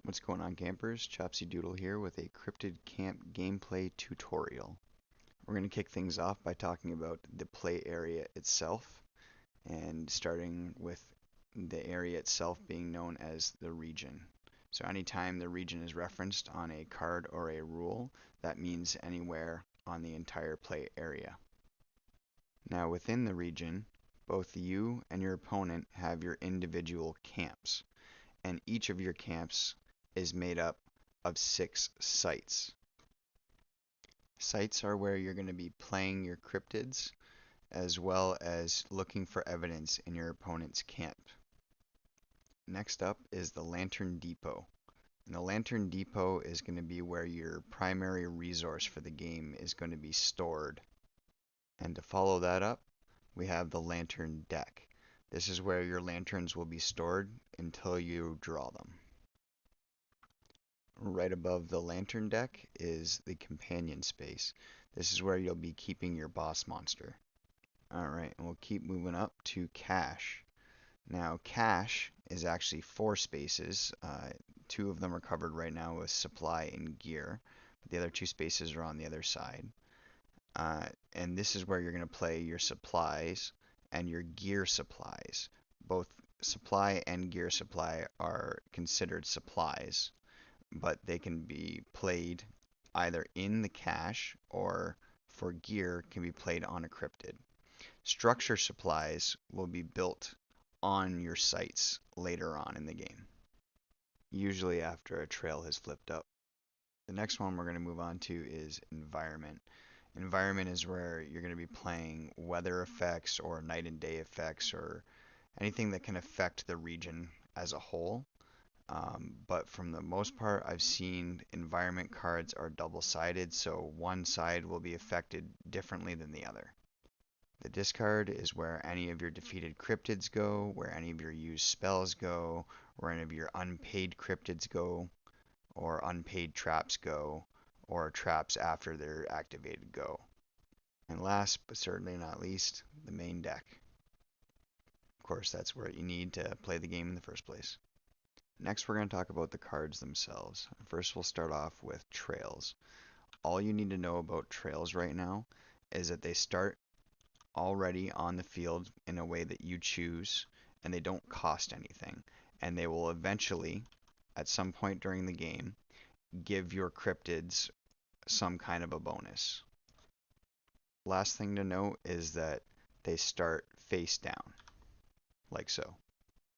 What's going on, campers? Chopsy Doodle here with a Cryptid Camp gameplay tutorial. We're going to kick things off by talking about the play area itself, and starting with the area itself being known as the region. So anytime the region is referenced on a card or a rule, that means anywhere on the entire play area. Now within the region, both you and your opponent have your individual camps, and each of your camps is made up of 6 sites. Sites are where you're going to be playing your cryptids as well as looking for evidence in your opponent's camp. Next up is the Lantern Depot. And the Lantern Depot is going to be where your primary resource for the game is going to be stored. And to follow that up, we have the Lantern Deck. This is where your lanterns will be stored until you draw them. Right above the lantern deck is the companion space. This is where you'll be keeping your boss monster. Alright, and we'll keep moving up to cache. Now, cache is actually 4 spaces. 2 of them are covered right now with supply and gear. The other 2 spaces are on the other side. And this is where you're going to play your supplies and your gear supplies. Both supply and gear supply are considered supplies, but they can be played either in the cache or for gear can be played on a cryptid. Structure supplies will be built on your sites later on in the game, usually after a trail has flipped up. The next one we're going to move on to is environment. Environment is where you're going to be playing weather effects or night and day effects or anything that can affect the region as a whole. But from the most part, I've seen environment cards are double-sided, so one side will be affected differently than the other. The discard is where any of your defeated cryptids go, where any of your used spells go, where any of your unpaid cryptids go, or unpaid traps go, or traps after they're activated go. And last, but certainly not least, the main deck. Of course, that's where you need to play the game in the first place. Next, we're going to talk about the cards themselves. First, we'll start off with trails. All you need to know about trails right now is that they start already on the field in a way that you choose, and they don't cost anything. And they will eventually, at some point during the game, give your cryptids some kind of a bonus. Last thing to note is that they start face down, like so.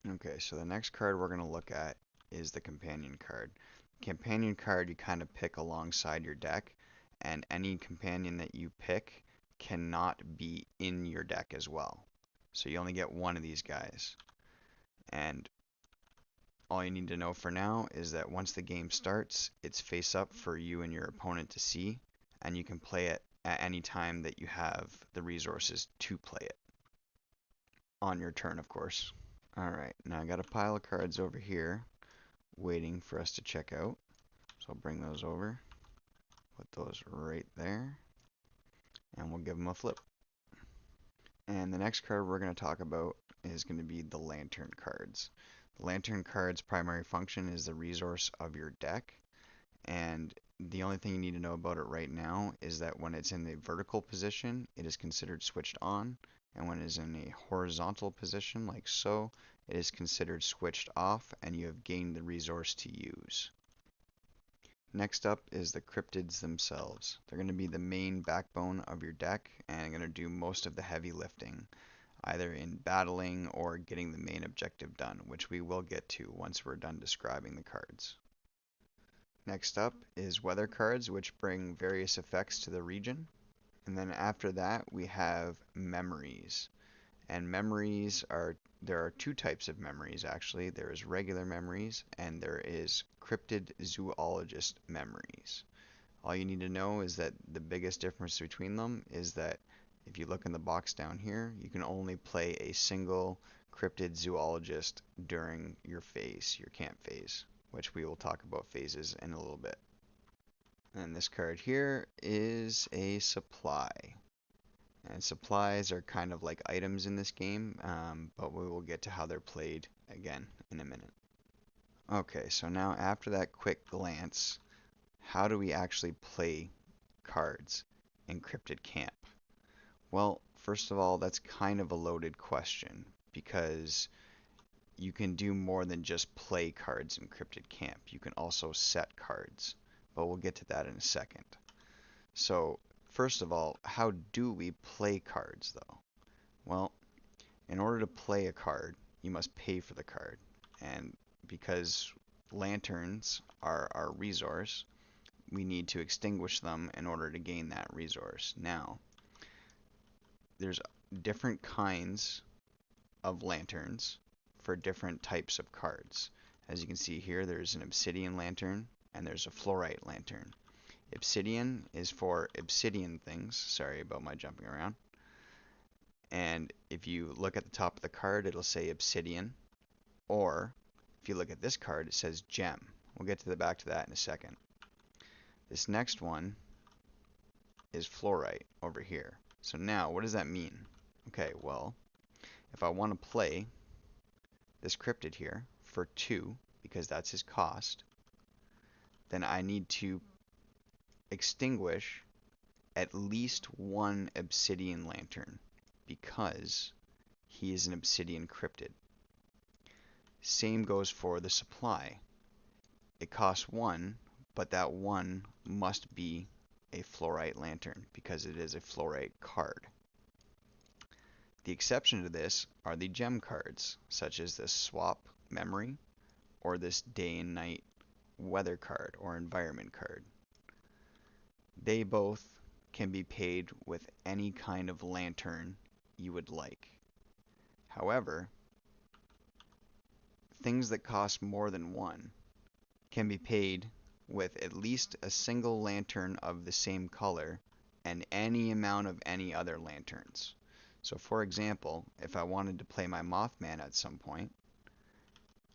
Okay, so the next card we're going to look at is the companion card. Companion card you kind of pick alongside your deck, and any companion that you pick cannot be in your deck as well. So you only get one of these guys. And all you need to know for now is that once the game starts, it's face up for you and your opponent to see, and you can play it at any time that you have the resources to play it. On your turn, of course. Alright, now I got a pile of cards over here waiting for us to check out. So I'll bring those over, put those right there, and we'll give them a flip. And the next card we're going to talk about is going to be the Lantern cards. The Lantern cards' primary function is the resource of your deck, and the only thing you need to know about it right now is that when it's in the vertical position, it is considered switched on, and when it is in a horizontal position, like so, it is considered switched off, and you have gained the resource to use. Next up is the cryptids themselves. They're going to be the main backbone of your deck, and going to do most of the heavy lifting, either in battling or getting the main objective done, which we will get to once we're done describing the cards. Next up is weather cards, which bring various effects to the region. And then after that, we have memories. And memories there are 2 types of memories actually. There is regular memories and there is cryptid zoologist memories. All you need to know is that the biggest difference between them is that if you look in the box down here, you can only play a single cryptid zoologist during your phase, your camp phase, which we will talk about phases in a little bit. And this card here is a supply. And supplies are kind of like items in this game, but we will get to how they're played again in a minute. Okay, so now after that quick glance, how do we actually play cards in Cryptid Camp? Well, first of all, that's kind of a loaded question because you can do more than just play cards in Cryptid Camp. You can also set cards, but we'll get to that in a second. So, first of all, how do we play cards though? Well, in order to play a card, you must pay for the card. And because lanterns are our resource, we need to extinguish them in order to gain that resource. Now, there's different kinds of lanterns for different types of cards. As you can see here, there's an obsidian lantern and there's a fluorite lantern. Obsidian is for obsidian things. Sorry about my jumping around. And if you look at the top of the card, it'll say obsidian. Or if you look at this card, it says gem. We'll get to the back to that in a second. This next one is fluorite over here. So now, what does that mean? Okay, well, if I want to play this cryptid here for 2, because that's his cost, then I need to extinguish at least one obsidian lantern because he is an obsidian cryptid. Same goes for the supply. It costs 1, but that 1 must be a fluorite lantern because it is a fluorite card. The exception to this are the gem cards, such as this swap memory or this day and night weather card or environment card. They both can be paid with any kind of lantern you would like. However, things that cost more than 1 can be paid with at least a single lantern of the same color and any amount of any other lanterns. So for example, if I wanted to play my Mothman at some point,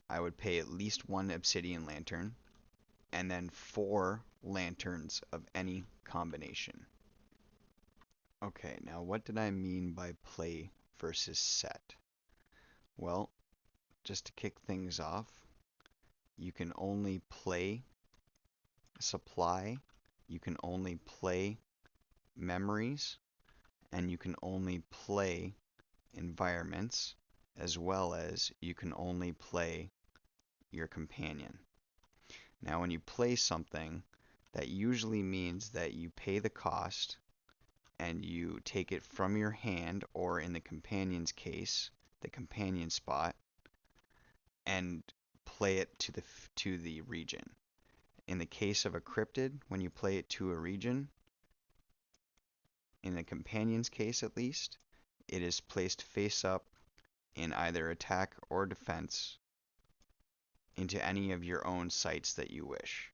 I would pay at least 1 obsidian lantern and then 4 lanterns of any combination. Okay, now what did I mean by play versus set? Well, just to kick things off, you can only play supply, you can only play memories, and you can only play environments, as well as you can only play your companion. Now, when you play something, that usually means that you pay the cost and you take it from your hand, or in the companion's case, the companion spot, and play it to the region. In the case of a cryptid, when you play it to a region, in the companion's case at least, it is placed face up in either attack or defense into any of your own sites that you wish.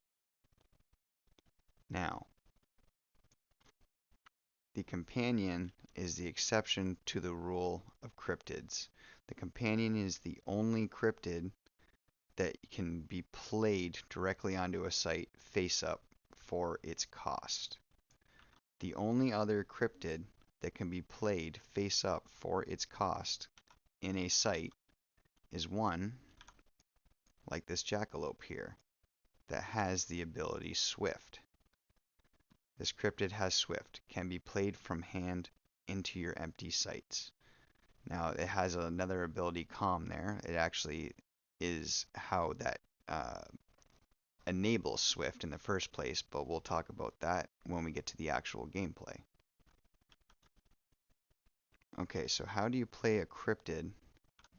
Now, the companion is the exception to the rule of cryptids. The companion is the only cryptid that can be played directly onto a site face up for its cost. The only other cryptid that can be played face up for its cost in a site is one, like this jackalope here, that has the ability Swift. This cryptid has Swift, can be played from hand into your empty sites. Now it has another ability, Calm, there. It actually is how that enables Swift in the first place, but we'll talk about that when we get to the actual gameplay. Okay, so how do you play a cryptid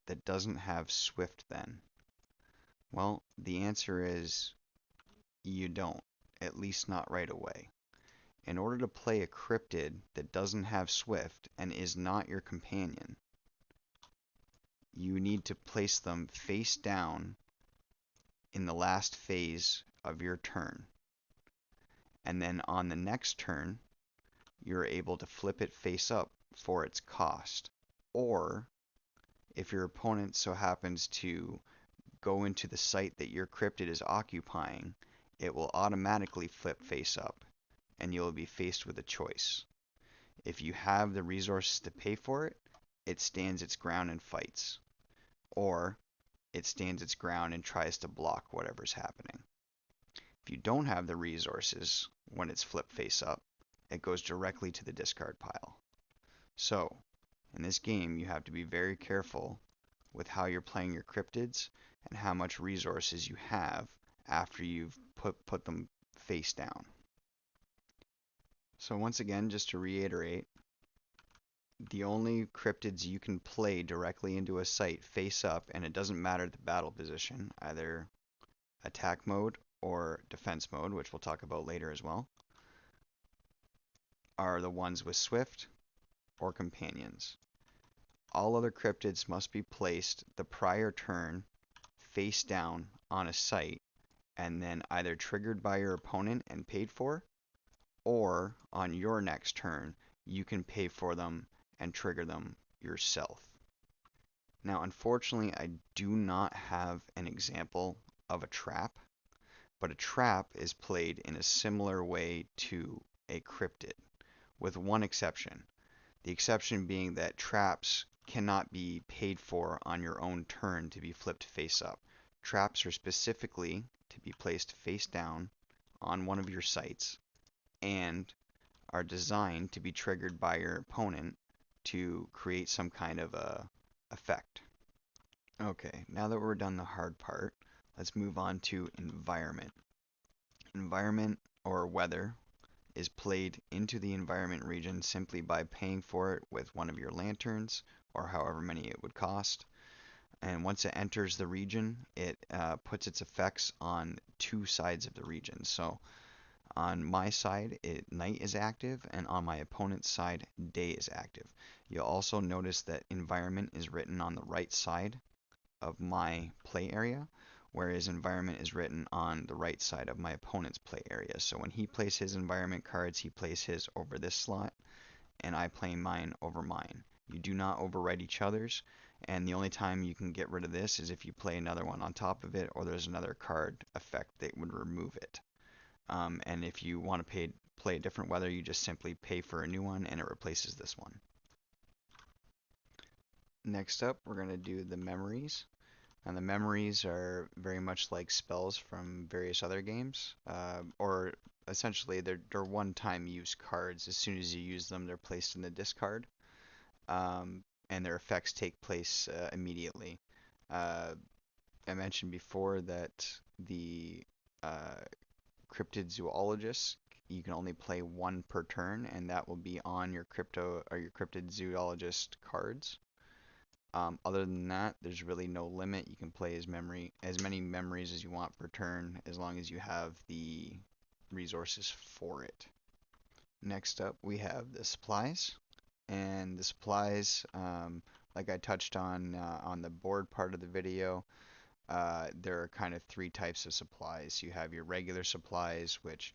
that doesn't have Swift then? Well, the answer is you don't, at least not right away. In order to play a cryptid that doesn't have Swift and is not your companion, you need to place them face down in the last phase of your turn. And then on the next turn, you're able to flip it face up for its cost. Or, if your opponent so happens to go into the site that your cryptid is occupying, it will automatically flip face up, and you'll be faced with a choice. If you have the resources to pay for it, it stands its ground and fights. Or, it stands its ground and tries to block whatever's happening. If you don't have the resources when it's flipped face up, it goes directly to the discard pile. So, in this game, you have to be very careful with how you're playing your cryptids and how much resources you have after you've put them face down. So once again, just to reiterate, the only cryptids you can play directly into a site face up, and it doesn't matter the battle position, either attack mode or defense mode, which we'll talk about later as well, are the ones with Swift or companions. All other cryptids must be placed the prior turn face down on a site and then either triggered by your opponent and paid for, or on your next turn you can pay for them and trigger them yourself. Now, unfortunately, I do not have an example of a trap, but a trap is played in a similar way to a cryptid, with one exception. The exception being that traps cannot be paid for on your own turn to be flipped face up. Traps are specifically to be placed face down on one of your sites and are designed to be triggered by your opponent to create some kind of a effect. Okay, now that we're done the hard part, let's move on to environment. Environment, or weather, is played into the environment region simply by paying for it with one of your lanterns, or however many it would cost. And once it enters the region, it puts its effects on two sides of the region. So on my side, night is active, and on my opponent's side, day is active. You'll also notice that environment is written on the right side of my play area, whereas environment is written on the right side of my opponent's play area. So when he plays his environment cards, he plays his over this slot, and I play mine over mine. You do not overwrite each other's, and the only time you can get rid of this is if you play another one on top of it, or there's another card effect that would remove it. And if you want to play a different weather, you just simply pay for a new one and it replaces this one. Next up, we're going to do the memories. And the memories are very much like spells from various other games, or essentially they're one-time use cards. As soon as you use them, they're placed in the discard, and their effects take place immediately. I mentioned before that the Cryptid Zoologist, you can only play one per turn, and that will be on your Cryptid Zoologist cards. Other than that, there's really no limit. You can play as many memories as you want per turn, as long as you have the resources for it. Next up, we have the supplies, and the supplies, like I touched on the board part of the video. There are kind of three types of supplies. You have your regular supplies, which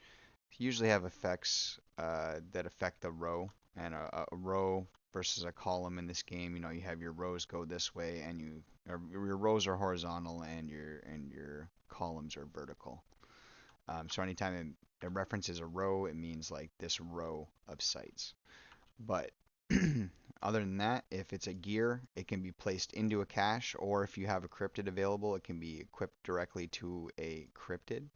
usually have effects that affect the row, and a row versus a column in this game, you have your rows go this way, and your rows are horizontal and your columns are vertical. So anytime it references a row, it means like this row of sites. But other than that, if it's a gear, it can be placed into a cache, or if you have a cryptid available, it can be equipped directly to a cryptid.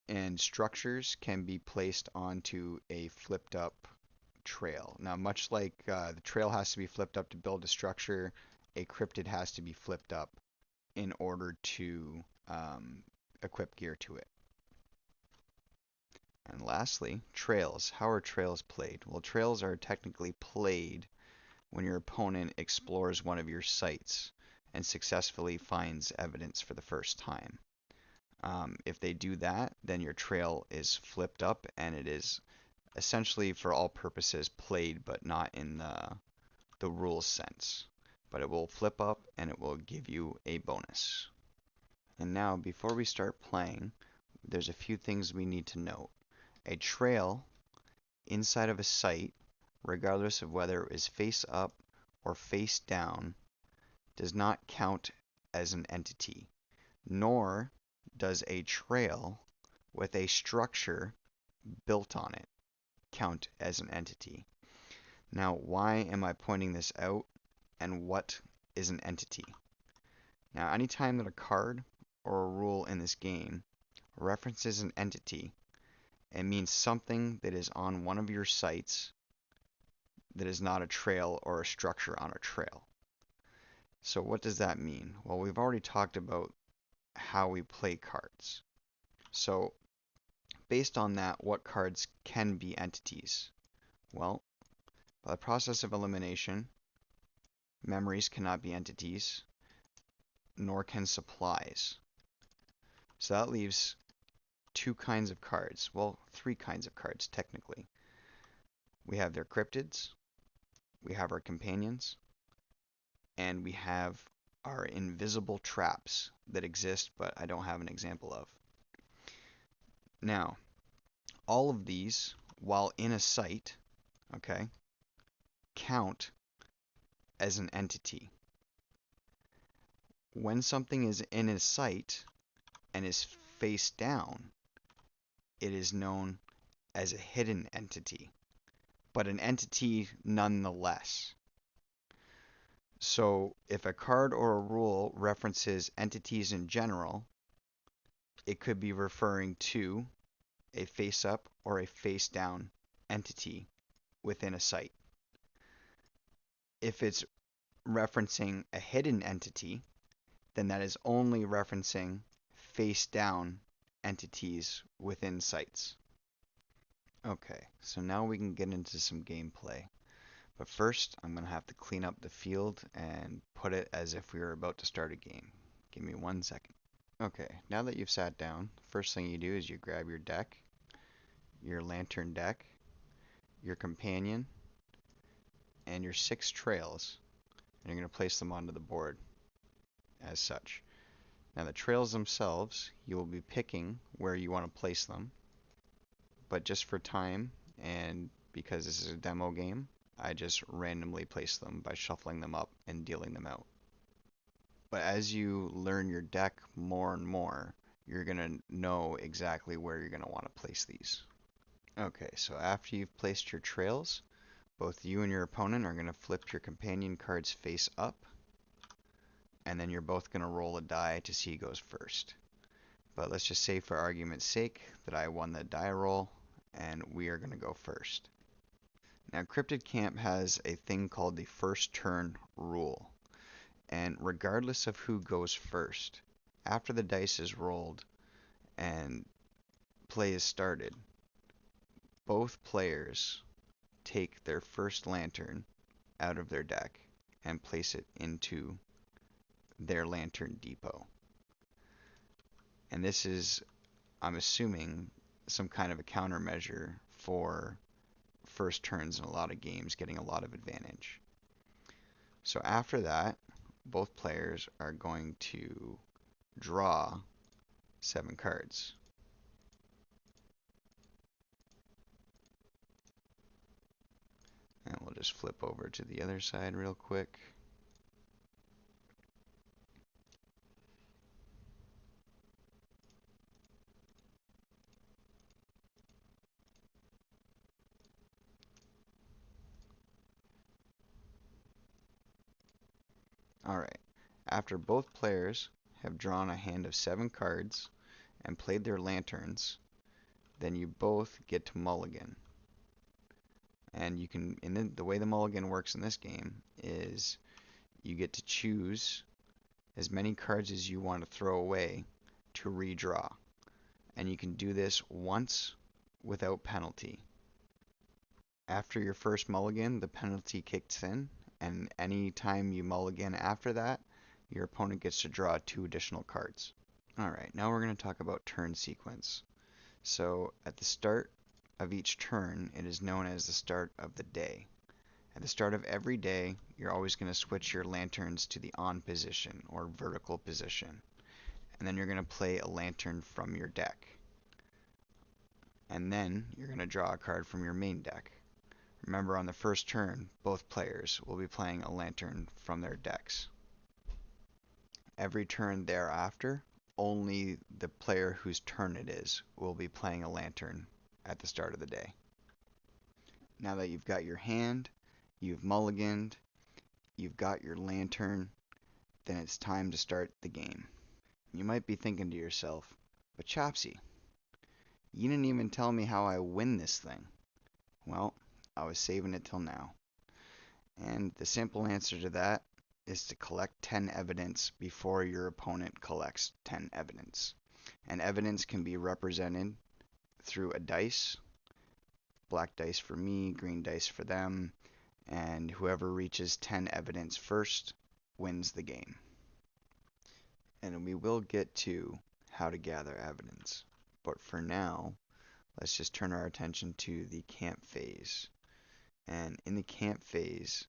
And structures can be placed onto a flipped up trail. Now, much like the trail has to be flipped up to build a structure, a cryptid has to be flipped up in order to equip gear to it. And lastly, trails. How are trails played? Well, trails are technically played when your opponent explores one of your sites and successfully finds evidence for the first time. If they do that, then your trail is flipped up, and it is essentially for all purposes played, but not in the rules sense. But it will flip up and it will give you a bonus. And now, before we start playing, there's a few things we need to note. A trail inside of a site, regardless of whether it is face up or face down, does not count as an entity, nor does a trail with a structure built on it count as an entity. Now, why am I pointing this out? and what is an entity. Now, anytime that a card or a rule in this game references an entity, it means something that is on one of your sites that is not a trail or a structure on a trail. So what does that mean? Well, we've already talked about how we play cards. So based on that, what cards can be entities? Well, by the process of elimination, memories cannot be entities, nor can supplies. So that leaves two kinds of cards. Well, three kinds of cards, technically. We have their cryptids, we have our companions, and we have our invisible traps that exist, but I don't have an example of. Now, all of these, while in a site, okay, count as an entity. When something is in a site and is face down, it is known as a hidden entity, but an entity nonetheless. So if a card or a rule references entities in general, it could be referring to a face up or a face down entity within a site. If it's referencing a hidden entity, then that is only referencing face down entities within sites. Okay, so now we can get into some gameplay. But first, I'm going to have to clean up the field and put it as if we were about to start a game. Give me 1 second. Okay, now that you've sat down, first thing you do is you grab your deck, your lantern deck, your companion, and your 6 trails, and you're going to place them onto the board as such. Now the trails themselves, you will be picking where you want to place them, but just for time and because this is a demo game, I just randomly place them by shuffling them up and dealing them out. But as you learn your deck more and more, you're going to know exactly where you're going to want to place these. Okay, so after you've placed your trails, both you and your opponent are going to flip your companion cards face up, and then you're both going to roll a die to see who goes first. But let's just say for argument's sake that I won the die roll, and we are going to go first. Now, Cryptid Camp has a thing called the first turn rule. And regardless of who goes first, after the dice is rolled and play is started, both players take their first lantern out of their deck and place it into their lantern depot. And this is, I'm assuming, some kind of a countermeasure for first turns in a lot of games getting a lot of advantage. So after that, both players are going to draw 7 cards. And we'll just flip over to the other side real quick. Alright, after both players have drawn a hand of 7 cards and played their lanterns, then you both get to mulligan. And you can, the way the mulligan works in this game is you get to choose as many cards as you want to throw away to redraw. And you can do this once without penalty. After your first mulligan, the penalty kicks in, and any time you mulligan after that, your opponent gets to draw 2 additional cards. Alright, now we're going to talk about turn sequence. So at the start of each turn, it is known as the start of the day. At the start of every day, you're always going to switch your lanterns to the on position or vertical position. And then you're going to play a lantern from your deck. And then you're going to draw a card from your main deck. Remember, on the first turn, both players will be playing a lantern from their decks. Every turn thereafter, only the player whose turn it is will be playing a lantern at the start of the day. Now that you've got your hand, you've mulliganed, you've got your lantern, then it's time to start the game. You might be thinking to yourself, but Chopsy, you didn't even tell me how I win this thing. Well, I was saving it till now. And the simple answer to that is to collect 10 evidence before your opponent collects 10 evidence. And evidence can be represented through a dice, black dice for me, green dice for them, and whoever reaches 10 evidence first wins the game. And we will get to how to gather evidence. But for now, let's just turn our attention to the camp phase. And in the camp phase,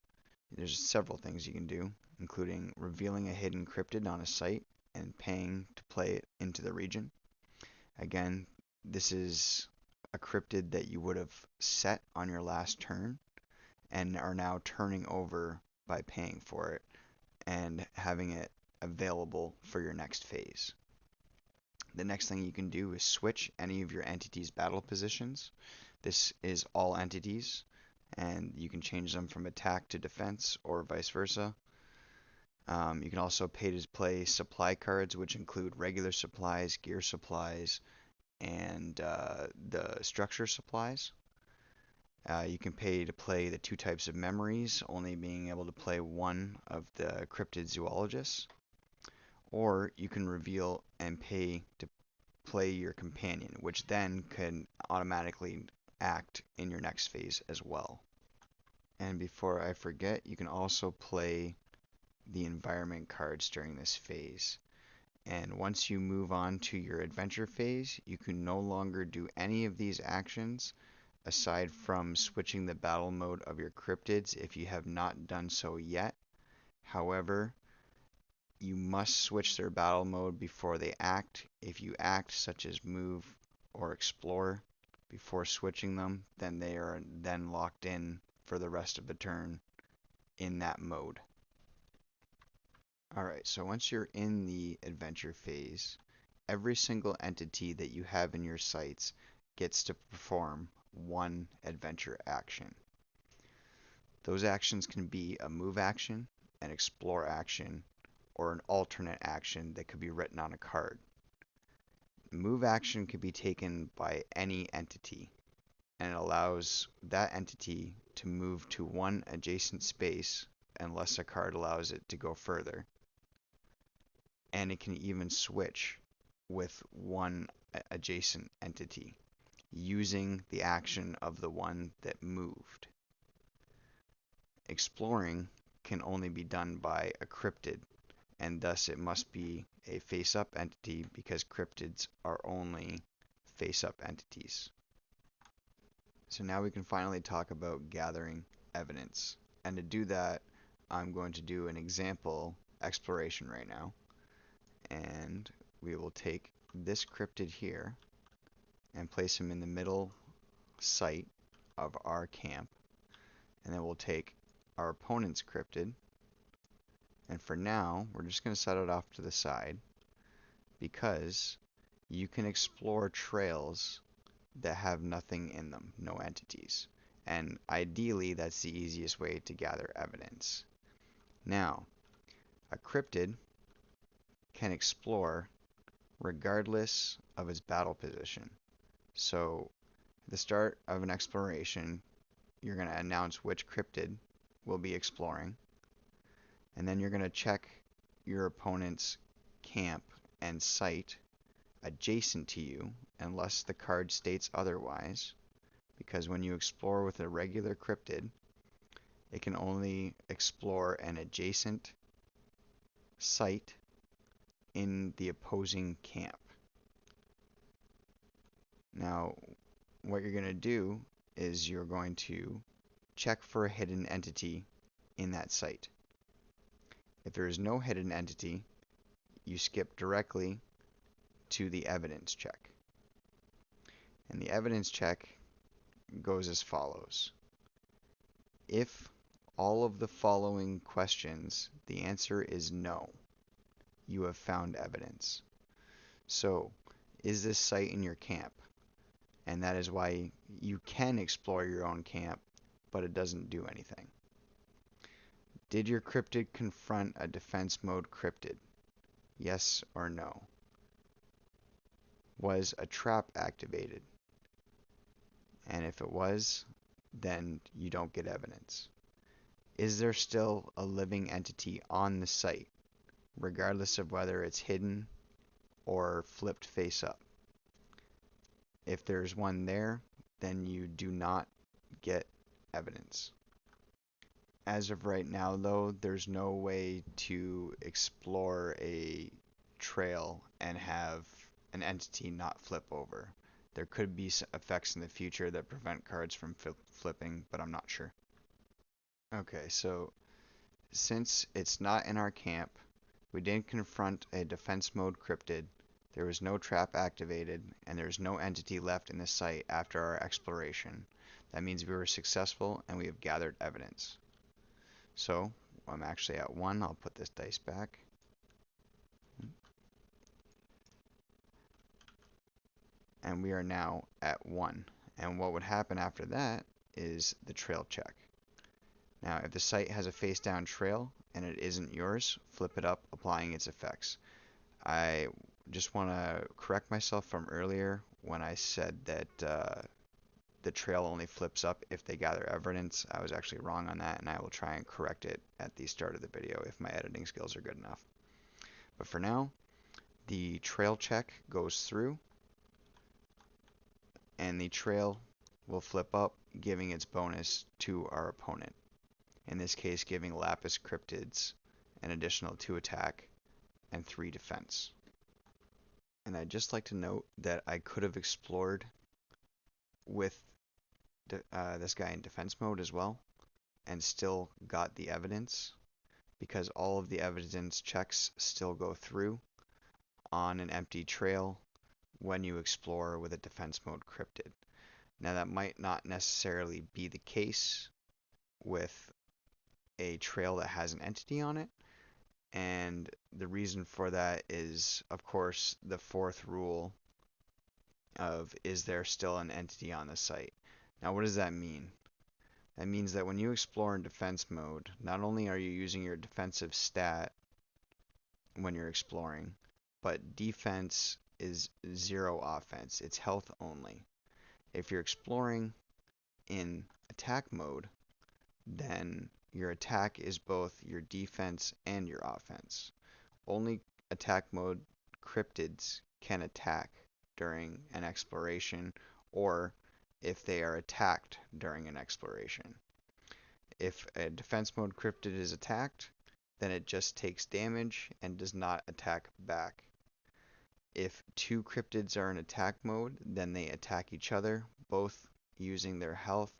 there's several things you can do, including revealing a hidden cryptid on a site and paying to play it into the region. Again, this is a cryptid that you would have set on your last turn and are now turning over by paying for it and having it available for your next phase. The next thing you can do is switch any of your entities' battle positions. This is all entities, and you can change them from attack to defense or vice versa. You can also pay to play supply cards, which include regular supplies, gear supplies, and the structure supplies. You can pay to play the two types of memories, only being able to play one of the cryptid zoologists. Or you can reveal and pay to play your companion, which then can automatically act in your next phase as well. And before I forget, you can also play the environment cards during this phase. And once you move on to your adventure phase, you can no longer do any of these actions aside from switching the battle mode of your cryptids if you have not done so yet. However, you must switch their battle mode before they act. If you act, such as move or explore, before switching them, then they are then locked in for the rest of the turn in that mode. Alright, so once you're in the adventure phase, every single entity that you have in your sights gets to perform one adventure action. Those actions can be a move action, an explore action, or an alternate action that could be written on a card. Move action could be taken by any entity, and it allows that entity to move to one adjacent space unless a card allows it to go further. And it can even switch with one adjacent entity using the action of the one that moved. Exploring can only be done by a cryptid, and thus it must be a face-up entity because cryptids are only face-up entities. So now we can finally talk about gathering evidence. And to do that, I'm going to do an example exploration right now. And we will take this cryptid here and place him in the middle site of our camp. And then we'll take our opponent's cryptid, and for now we're just going to set it off to the side because you can explore trails that have nothing in them, no entities, and ideally that's the easiest way to gather evidence. Now, a cryptid can explore regardless of its battle position. So at the start of an exploration, you're going to announce which cryptid will be exploring, and then you're going to check your opponent's camp and site adjacent to you unless the card states otherwise, because when you explore with a regular cryptid, it can only explore an adjacent site in the opposing camp. Now, what you're going to do is you're going to check for a hidden entity in that site. If there is no hidden entity, you skip directly to the evidence check. And the evidence check goes as follows. If all of the following questions, the answer is no, you have found evidence. So, is this site in your camp? And that is why you can explore your own camp, but it doesn't do anything. Did your cryptid confront a defense mode cryptid? Yes or no? Was a trap activated? And if it was, then you don't get evidence. Is there still a living entity on the site, regardless of whether it's hidden or flipped face up? If there's one there, then you do not get evidence. As of right now, though, there's no way to explore a trail and have an entity not flip over. There could be effects in the future that prevent cards from flipping, but I'm not sure. Okay, so since it's not in our camp, we didn't confront a defense mode cryptid, there was no trap activated, and there's no entity left in the site after our exploration. That means we were successful and we have gathered evidence. So, I'm actually at 1. I'll put this dice back. And we are now at 1. And what would happen after that is the trail check. Now, if the site has a face down trail and it isn't yours, flip it up, applying its effects. I just want to correct myself from earlier when I said that the trail only flips up if they gather evidence. I was actually wrong on that, and I will try and correct it at the start of the video if my editing skills are good enough. But for now, the trail check goes through, and the trail will flip up, giving its bonus to our opponent. In this case, giving Lapis Cryptids an additional 2 attack and 3 defense. And I'd just like to note that I could have explored with this guy in defense mode as well and still got the evidence, because all of the evidence checks still go through on an empty trail when you explore with a defense mode cryptid. Now that might not necessarily be the case with a trail that has an entity on it, and the reason for that is, of course, the 4th rule of is there still an entity on the site. Now what does that mean? That means that when you explore in defense mode, not only are you using your defensive stat when you're exploring, but defense is 0 offense. It's health only. If you're exploring in attack mode, then your attack is both your defense and your offense. Only attack mode cryptids can attack during an exploration, or if they are attacked during an exploration. If a defense mode cryptid is attacked, then it just takes damage and does not attack back. If 2 cryptids are in attack mode, then they attack each other, both using their health,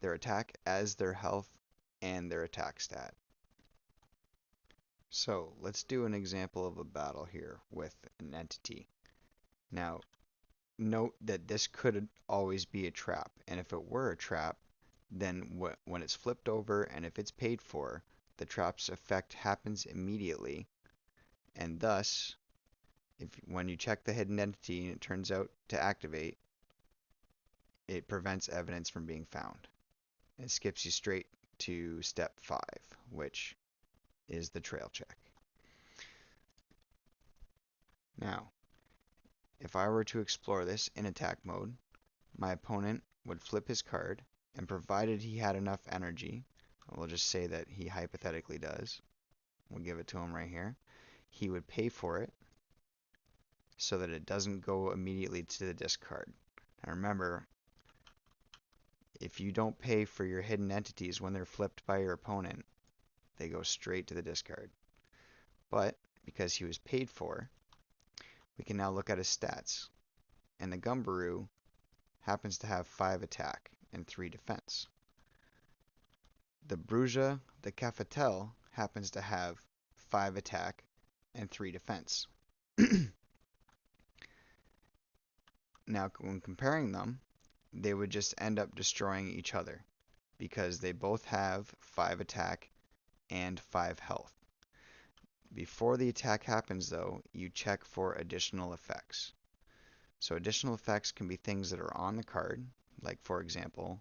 their attack as their health and their attack stat. So let's do an example of a battle here with an entity. Now, note that this could always be a trap, and if it were a trap, then when it's flipped over and if it's paid for, the trap's effect happens immediately, and thus, when you check the hidden entity and it turns out to activate, it prevents evidence from being found. It skips you straight to step 5, which is the trail check. Now, if I were to explore this in attack mode, my opponent would flip his card, and provided he had enough energy, we'll just say that he hypothetically does, we'll give it to him right here, he would pay for it so that it doesn't go immediately to the discard. Now remember, if you don't pay for your hidden entities when they're flipped by your opponent, they go straight to the discard. But because he was paid for, we can now look at his stats. And the Gumbaroo happens to have 5 attack and 3 defense. The Bruja, the Cafetel, happens to have 5 attack and 3 defense. Now, when comparing them, they would just end up destroying each other because they both have 5 attack and 5 health. Before the attack happens, though, you check for additional effects. So additional effects can be things that are on the card, like, for example,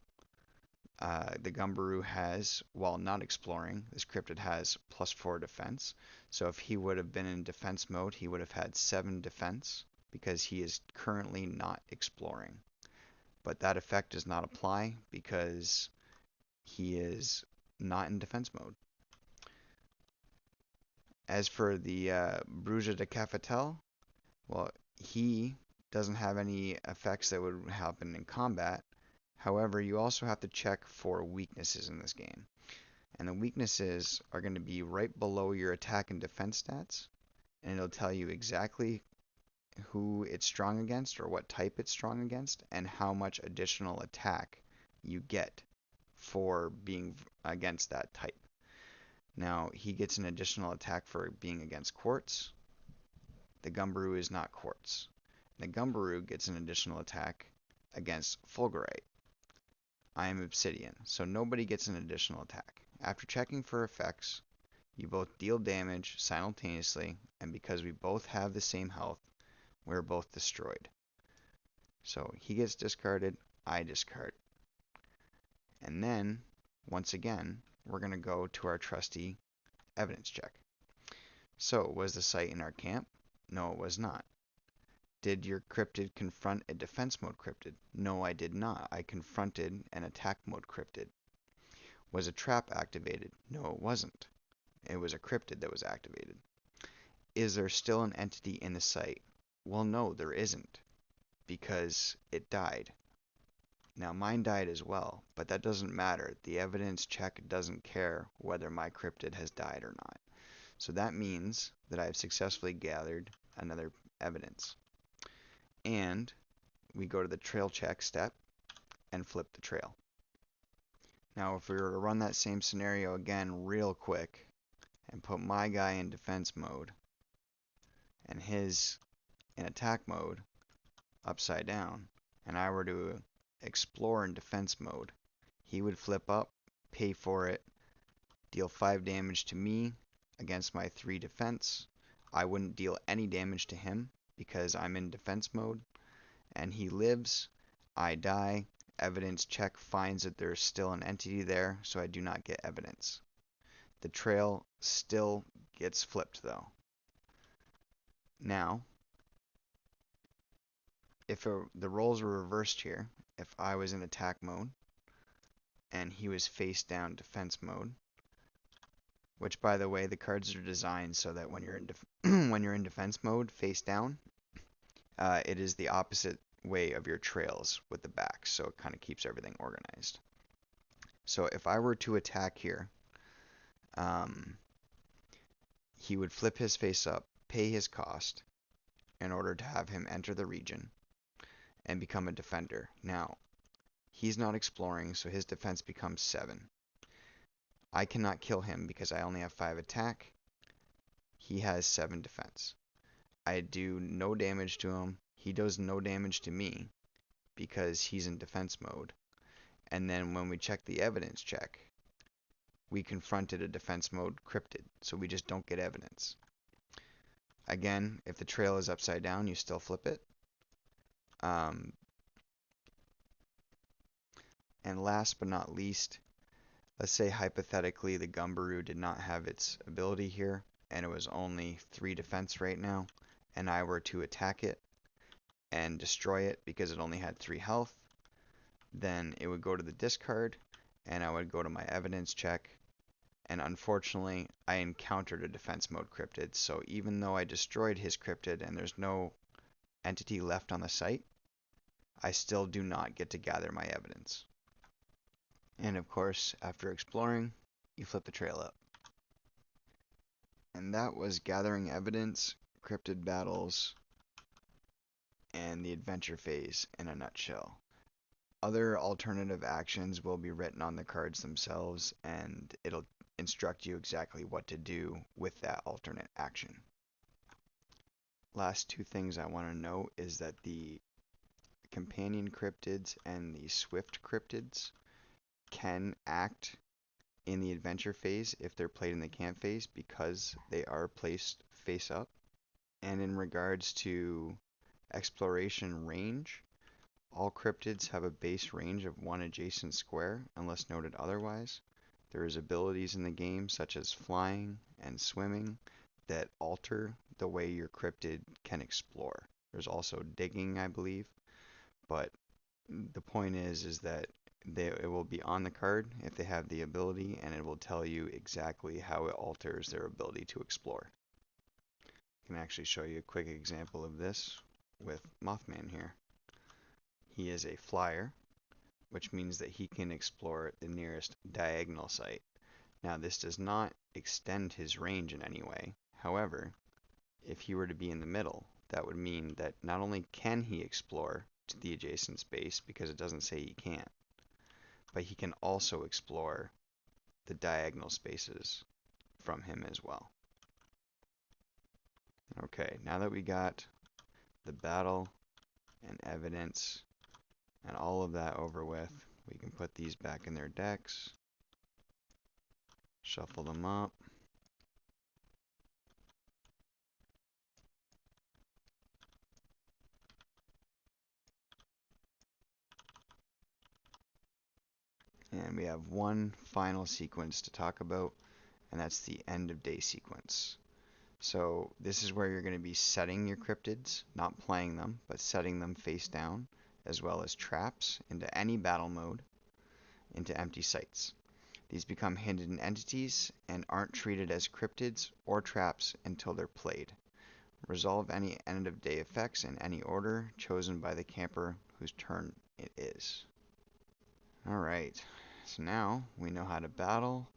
The Gumberoo has, while not exploring, this cryptid has +4 defense. So if he would have been in defense mode, he would have had 7 defense because he is currently not exploring. But that effect does not apply because he is not in defense mode. As for the Bruja de Cafetel, well, he doesn't have any effects that would happen in combat. However, you also have to check for weaknesses in this game. And the weaknesses are going to be right below your attack and defense stats. And it'll tell you exactly who it's strong against or what type it's strong against and how much additional attack you get for being against that type. Now, he gets an additional attack for being against quartz. The Gumberoo is not quartz. The Gumberoo gets an additional attack against fulgurite. I am obsidian, so nobody gets an additional attack. After checking for effects, you both deal damage simultaneously, and because we both have the same health, we're both destroyed. So he gets discarded, I discard. And then, once again, we're going to go to our trusty evidence check. So, was the site in our camp? No, it was not. Did your cryptid confront a defense mode cryptid? No, I did not. I confronted an attack mode cryptid. Was a trap activated? No, it wasn't. It was a cryptid that was activated. Is there still an entity in the site? Well, no, there isn't, because it died. Now, mine died as well, but that doesn't matter. The evidence check doesn't care whether my cryptid has died or not. So that means that I have successfully gathered another evidence. And we go to the trail check step and flip the trail. Now, if we were to run that same scenario again real quick and put my guy in defense mode and his in attack mode upside down, and I were to explore in defense mode, he would flip up, pay for it, deal 5 damage to me against my 3 defense. I wouldn't deal any damage to him because I'm in defense mode, and he lives. I die. Evidence check finds that there's still an entity there, so I do not get evidence. The trail still gets flipped though. Now, if the roles were reversed here, if I was in attack mode and he was face down defense mode, which by the way, the cards are designed so that when you're in when you're in defense mode face down, it is the opposite way of your trails with the back, so it kind of keeps everything organized. So if I were to attack here, he would flip his face up, pay his cost in order to have him enter the region and become a defender. Now, he's not exploring, so his defense becomes 7. I cannot kill him because I only have 5 attack. He has 7 defense. I do no damage to him. He does no damage to me because he's in defense mode. And then when we check the evidence check, we confronted a defense mode cryptid, so we just don't get evidence. Again, if the trail is upside down, you still flip it. And last but not least, let's say hypothetically the Gumberoo did not have its ability here, and it was only 3 defense right now, and I were to attack it and destroy it because it only had 3 health, then it would go to the discard, and I would go to my evidence check, and unfortunately I encountered a defense mode cryptid, so even though I destroyed his cryptid and there's no entity left on the site, I still do not get to gather my evidence. And of course, after exploring, you flip the trail up. And that was gathering evidence, cryptid battles, and the adventure phase in a nutshell. Other alternative actions will be written on the cards themselves, and it'll instruct you exactly what to do with that alternate action. Last 2 things I want to note is that the companion cryptids and the swift cryptids can act in the adventure phase if they're played in the camp phase because they are placed face up. And in regards to exploration range, All cryptids have a base range of one adjacent square, unless noted otherwise. There is abilities in the game, such as flying and swimming, that alter the way your cryptid can explore. There's also digging, I believe, but the point is that it will be on the card if they have the ability, and it will tell you exactly how it alters their ability to explore. I can actually show you a quick example of this with Mothman here. He is a flyer, which means that he can explore the nearest diagonal site. Now, this does not extend his range in any way. However, if he were to be in the middle, that would mean that not only can he explore to the adjacent space, because it doesn't say he can't, but he can also explore the diagonal spaces from him as well. Okay, now that we got the battle and evidence and all of that over with, we can put these back in their decks, shuffle them up. And we have one final sequence to talk about, and that's the end of day sequence. So this is where you're going to be setting your cryptids, not playing them, but setting them face down, as well as traps into any battle mode, into empty sites. These become hidden entities and aren't treated as cryptids or traps until they're played. Resolve any end of day effects in any order chosen by the camper whose turn it is. Alright, so now we know how to battle.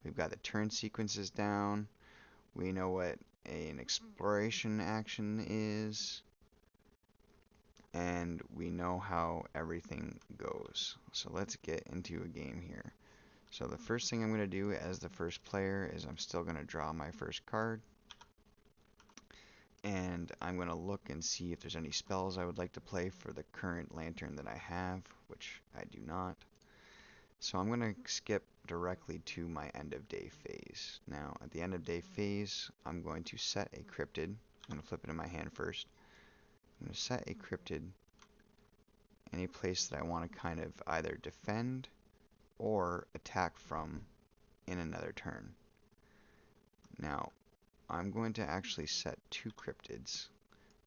We've got the turn sequences down. We know what an exploration action is. And we know how everything goes. So let's get into a game here. So the first thing I'm going to do as the first player is I'm still going to draw my first card. And I'm going to look and see if there's any spells I would like to play for the current lantern that I have, which I do not. So I'm going to skip directly to my end of day phase. Now, at the end of day phase, I'm going to set a cryptid. I'm going to flip it in my hand first. I'm going to set a cryptid any place that I want to kind of either defend or attack from in another turn. Now, I'm going to actually set two cryptids,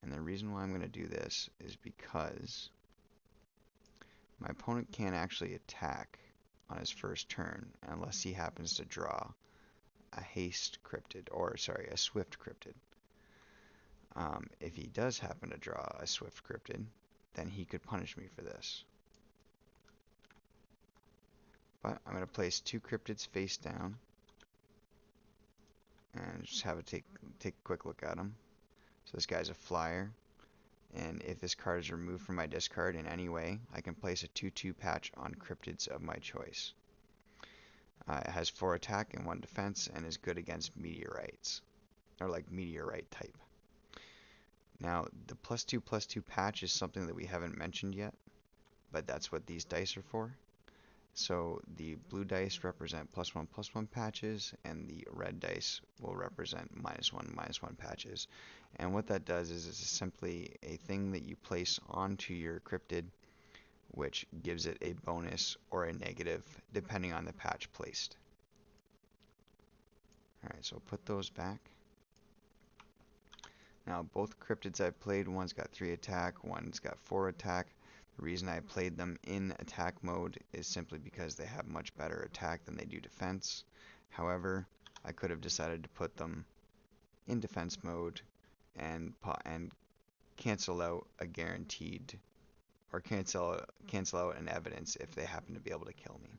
and the reason why I'm going to do this is because my opponent can't actually attack on his first turn unless he happens to draw a haste cryptid, or sorry, a swift cryptid. If he does happen to draw a swift cryptid, then he could punish me for this. But I'm going to place two cryptids face down and just have a take a quick look at them. So this guy's a flyer, and if this card is removed from my discard in any way, I can place a 2/2 patch on cryptids of my choice. It has 4 attack and 1 defense and is good against meteorites, or like meteorite type. Now, the +2/+2 patch is something that we haven't mentioned yet, but that's what these dice are for. So the blue dice represent +1/+1 patches, and the red dice will represent -1/-1 patches. And what that does is it's simply a thing that you place onto your cryptid, which gives it a bonus or a negative depending on the patch placed. Alright, so I'll put those back. Now, both cryptids I played, one's got 3 attack, one's got 4 attack. The reason I played them in attack mode is simply because they have much better attack than they do defense. However, I could have decided to put them in defense mode and cancel out a guaranteed, or cancel out an evidence if they happen to be able to kill me.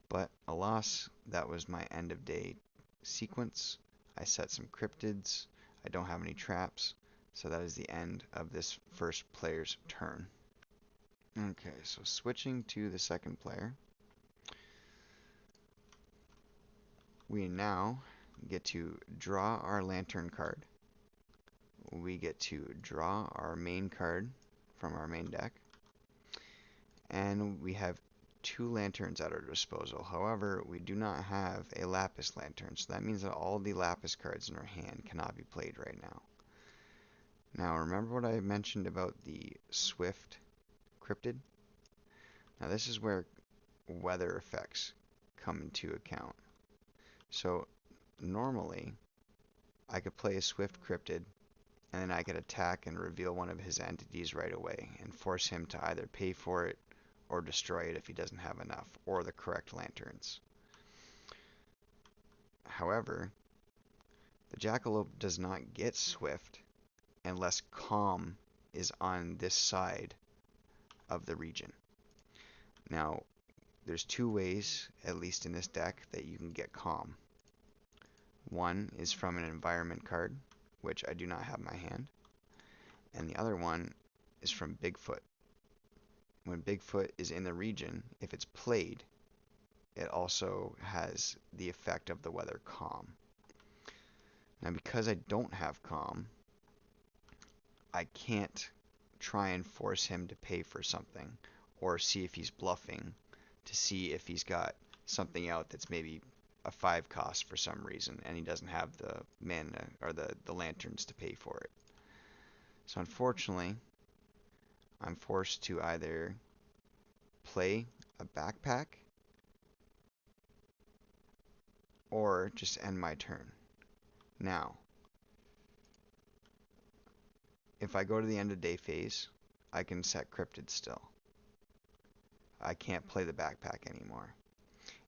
But alas, that was my end of day sequence. I set some cryptids. I don't have any traps, so that is the end of this first player's turn. Okay, so switching to the second player, we now get to draw our lantern card. We get to draw our main card from our main deck, and we have 2 lanterns at our disposal. However, we do not have a lapis lantern, so that means that all the lapis cards in our hand cannot be played right now. Now, remember what I mentioned about the swift cryptid. Now this is where weather effects come into account. So normally I could play a swift cryptid and then I could attack and reveal one of his entities right away and force him to either pay for it or destroy it if he doesn't have enough or the correct lanterns. However, the jackalope does not get swift unless calm is on this side of the region. Now, there's two ways, at least in this deck, that you can get calm. One is from an environment card, which I do not have in my hand, and the other one is from Bigfoot. When Bigfoot is in the region, if it's played, it also has the effect of the weather calm. Now, because I don't have calm, I can't try and force him to pay for something or see if he's bluffing to see if he's got something out that's maybe a 5 cost for some reason and he doesn't have the mana or the lanterns to pay for it. So unfortunately, I'm forced to either play a backpack or just end my turn. Now, if I go to the end of day phase, I can set cryptid still. I can't play the backpack anymore.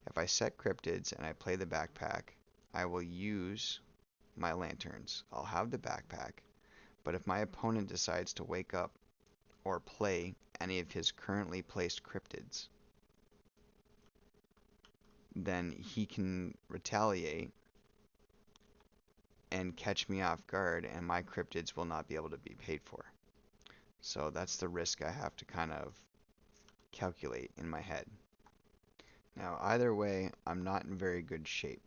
If I set cryptids and I play the backpack, I will use my lanterns. I'll have the backpack, but if my opponent decides to wake up or play any of his currently placed cryptids, then he can retaliate and catch me off guard, and my cryptids will not be able to be paid for. So that's the risk I have to kind of calculate in my head. Now, either way, I'm not in very good shape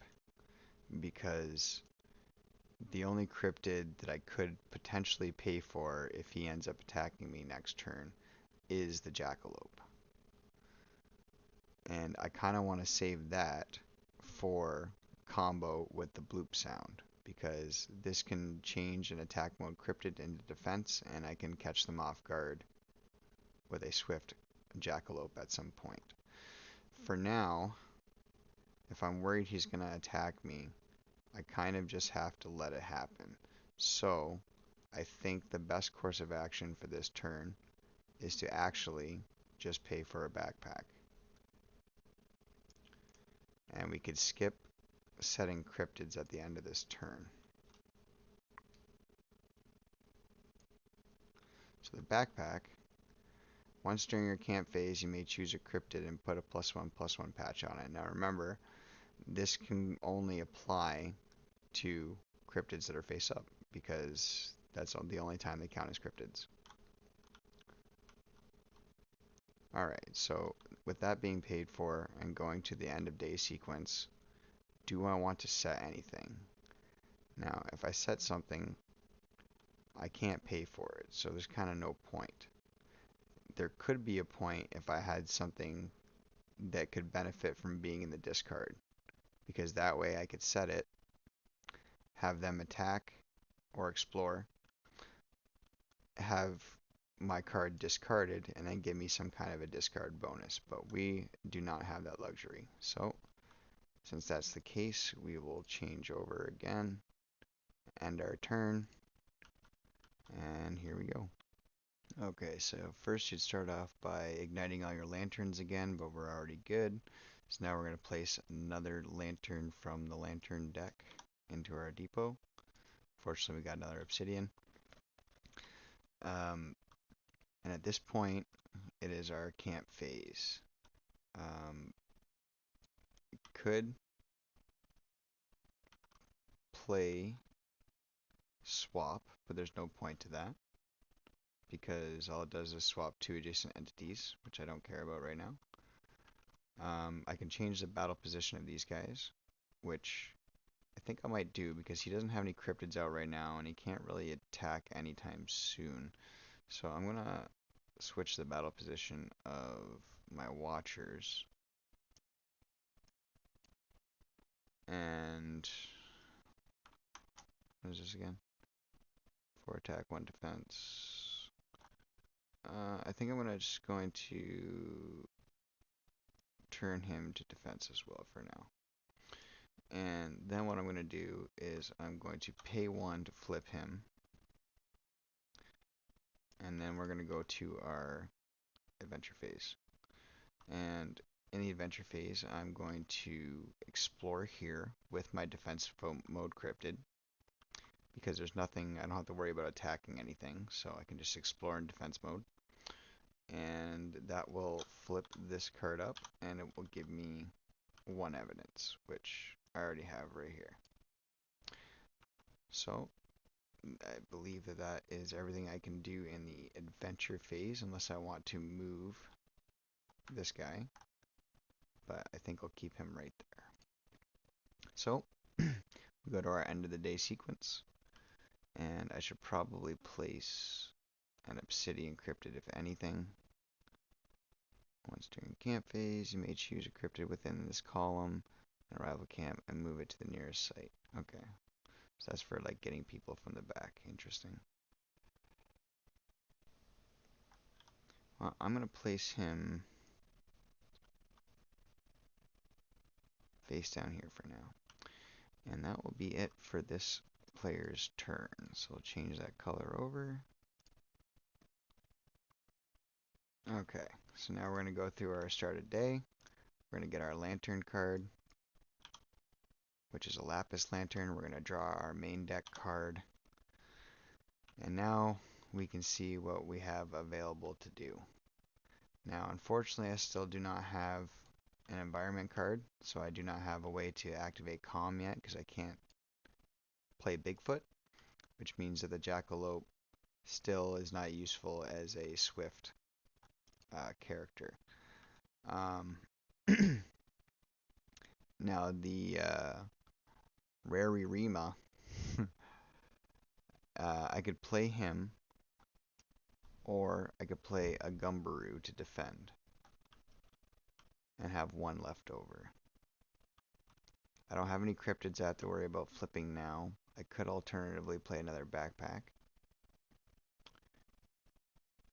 because the only cryptid that I could potentially pay for if he ends up attacking me next turn is the jackalope. And I kind of want to save that for combo with the bloop sound, because this can change an attack mode cryptid into defense, and I can catch them off guard with a swift jackalope at some point. For now, if I'm worried he's going to attack me, I kind of just have to let it happen. So, I think the best course of action for this turn is to actually just pay for a backpack. And we could skip setting cryptids at the end of this turn. So the backpack, once during your camp phase, you may choose a cryptid and put a +1/+1 patch on it. Now remember, this can only apply to cryptids that are face up, because that's the only time they count as cryptids. Alright, so with that being paid for and going to the end of day sequence, do I want to set anything? Now, if I set something, I can't pay for it, so there's kind of no point. There could be a point if I had something that could benefit from being in the discard, because that way I could set it, have them attack or explore, have my card discarded, and then give me some kind of a discard bonus, but we do not have that luxury. So since that's the case, we will change over again, end our turn, and here we go. Okay, so first you'd start off by igniting all your lanterns again, but we're already good. So now we're going to place another lantern from the lantern deck into our depot. Fortunately, we got another obsidian. And at this point, it is our camp phase. Could play swap, but there's no point to that, because all it does is swap two adjacent entities, which I don't care about right now. I can change the battle position of these guys, which I think I might do, because he doesn't have any cryptids out right now, and he can't really attack anytime soon. So I'm going to switch the battle position of my watchers. And what is this again? 4 attack, 1 defense. I think I'm just going to turn him to defense as well for now. And then what I'm going to do is I'm going to pay 1 to flip him. And then we're going to go to our adventure phase. And in the adventure phase, I'm going to explore here with my defense mode cryptid. Because there's nothing, I don't have to worry about attacking anything. So I can just explore in defense mode. And that will flip this card up and it will give me 1 evidence, which I already have right here. So I believe that that is everything I can do in the adventure phase, unless I want to move this guy. But I think I'll keep him right there. So we go to our end of the day sequence, and I should probably place an obsidian cryptid if anything. Once during camp phase, you may choose a cryptid within this column, an arrival camp, and move it to the nearest site. Okay. So that's for like getting people from the back. Interesting. Well, I'm going to place him face down here for now. And that will be it for this player's turn. So we'll change that color over. Okay, so now we're going to go through our started day. We're going to get our lantern card, which is a lapis lantern. We're going to draw our main deck card. And now we can see what we have available to do. Now, unfortunately, I still do not have an environment card, so I do not have a way to activate Calm yet because I can't play Bigfoot, which means that the Jackalope still is not useful as a swift character. Now the Raririma, I could play him, or I could play a Gumberoo to defend and have 1 left over. I don't have any cryptids I have to worry about flipping now. I could alternatively play another backpack.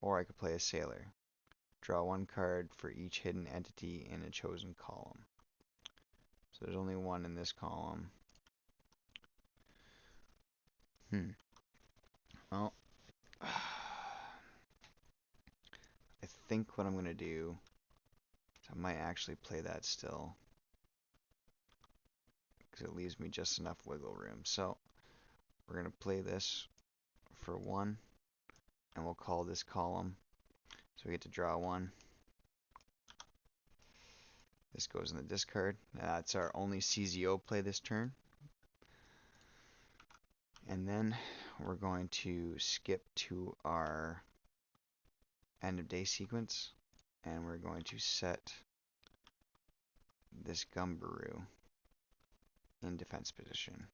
Or I could play a sailor. Draw 1 card for each hidden entity in a chosen column. So there's only 1 in this column. Well, I think what I'm going to do is I might actually play that still, because it leaves me just enough wiggle room. So we're going to play this for 1, and we'll call this column. So we get to draw 1. This goes in the discard. That's our only CZO play this turn. And then we're going to skip to our end of day sequence, and we're going to set this Gumberoo in defense position.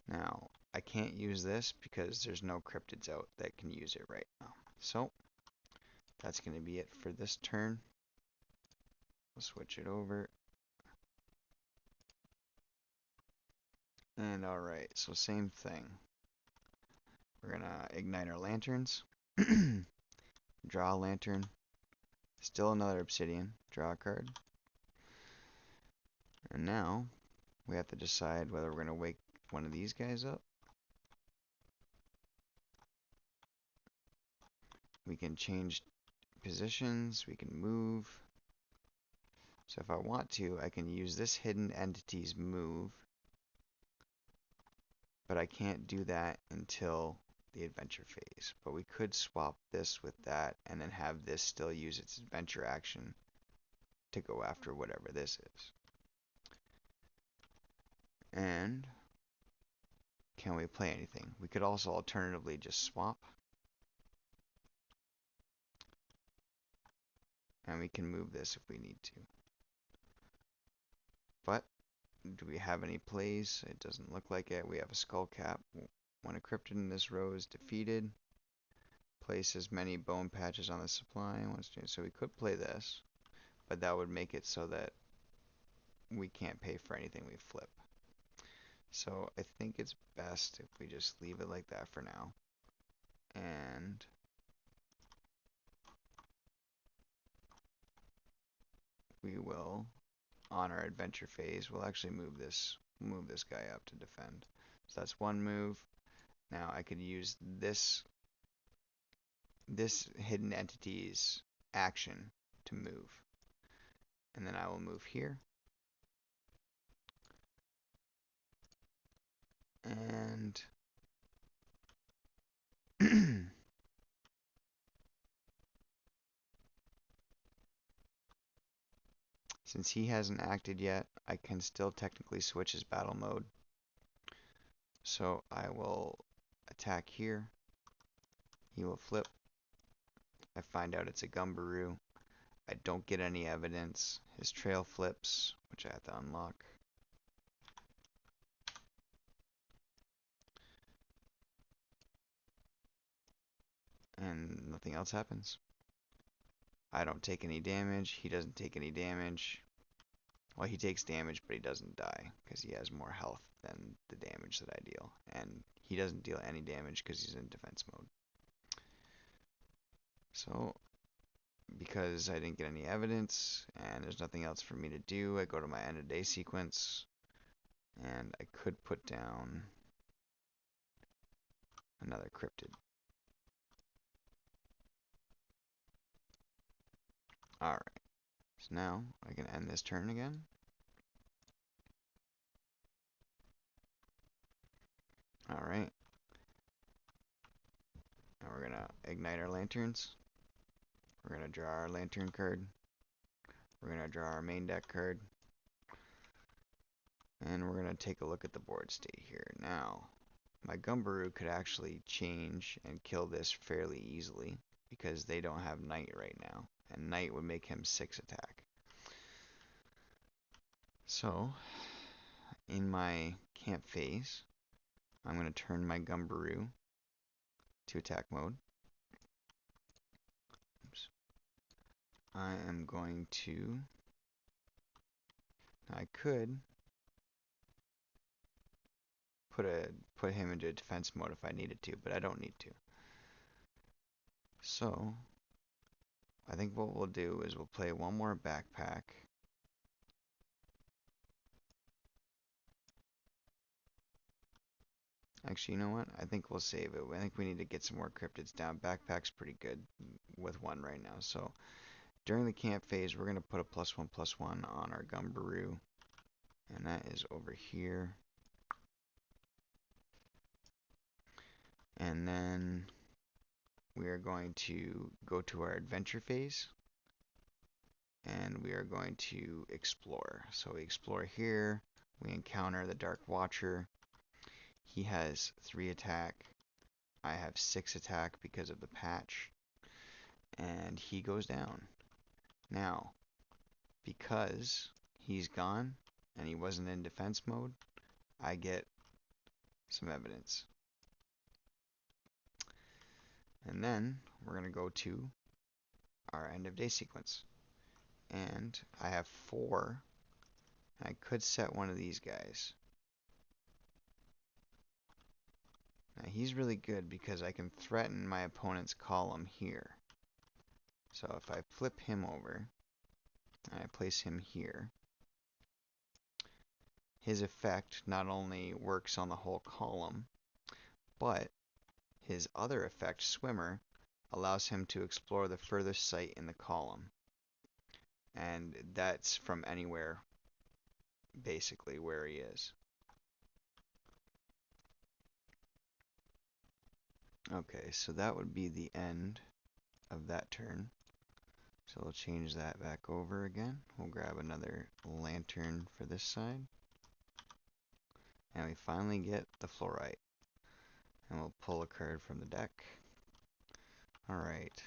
Now, I can't use this because there's no cryptids out that can use it right now. So, that's going to be it for this turn. We'll switch it over. And alright, so same thing. We're going to ignite our lanterns. Draw a lantern. Still another obsidian. Draw a card. And now, we have to decide whether we're going to wake one of these guys up. We can change positions. We can move. So if I want to, I can use this hidden entity's move. But I can't do that until the adventure phase. But we could swap this with that and then have this still use its adventure action to go after whatever this is. And can we play anything? We could also alternatively just swap. And we can move this if we need to. But do we have any plays? It doesn't look like it. We have a skull cap. When a cryptid in this row is defeated, place as many bone patches on the supply. So we could play this, but that would make it so that we can't pay for anything we flip. So I think it's best if we just leave it like that for now. And we will, on our adventure phase, we'll actually move this guy up to defend. So that's one move. Now I could use this hidden entity's action to move. And then I will move here. And since he hasn't acted yet, I can still technically switch his battle mode. So I will attack here. He will flip. I find out it's a Gumbaroo. I don't get any evidence. His trail flips, which I have to unlock. And nothing else happens. I don't take any damage. He doesn't take any damage. Well, he takes damage, but he doesn't die because he has more health than the damage that I deal. And he doesn't deal any damage because he's in defense mode. So, because I didn't get any evidence and there's nothing else for me to do, I go to my end of day sequence. And I could put down another cryptid. Alright. So now I can end this turn again. Alright. Now we're gonna ignite our lanterns. We're gonna draw our lantern card. We're gonna draw our main deck card. And we're gonna take a look at the board state here. Now, my Gumbaroo could actually change and kill this fairly easily because they don't have Knight right now. And Knight would make him 6 attack. So, in my camp phase, I'm going to turn my Gumbaroo to attack mode. Oops. I am going to... I could put him into defense mode if I needed to, but I don't need to. So, I think what we'll do is we'll play one more backpack. Actually, you know what? I think we'll save it. I think we need to get some more cryptids down. Backpack's pretty good with one right now. So, during the camp phase, we're going to put a +1/+1 on our Gumbaroo. And that is over here. And then we are going to go to our adventure phase. And we are going to explore. So we explore here. We encounter the Dark Watcher. He has 3 attack. I have 6 attack because of the patch. And he goes down. Now, because he's gone and he wasn't in defense mode, I get some evidence. And then we're going to go to our end of day sequence. And I have 4. I could set one of these guys. Now he's really good because I can threaten my opponent's column here. So if I flip him over and I place him here, his effect not only works on the whole column, but his other effect, Swimmer, allows him to explore the furthest site in the column. And that's from anywhere, basically, where he is. Okay, so that would be the end of that turn. So we'll change that back over again. We'll grab another lantern for this side. And we finally get the fluorite. And we'll pull a card from the deck. Alright.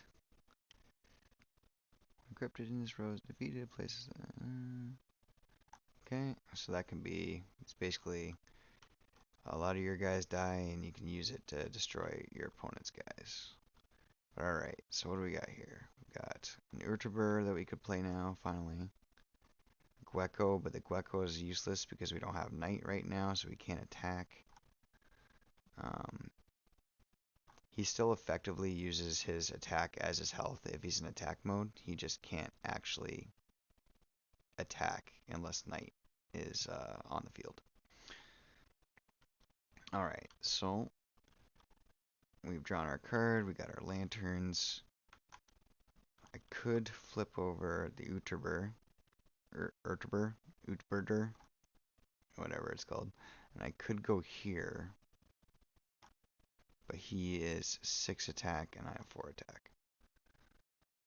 Encrypted in this row is defeated. Places. Okay, so that can be, it's basically a lot of your guys die and you can use it to destroy your opponent's guys. But alright, so what do we got here? We've got an Urtiber that we could play now, finally. Gecko, but the Gecko is useless because we don't have Knight right now, so we can't attack. He still effectively uses his attack as his health if he's in attack mode. He just can't actually attack unless Knight is on the field. Alright, so we've drawn our card, we got our lanterns. I could flip over the Utberder, whatever it's called, and I could go here, but he is 6 attack and I have 4 attack.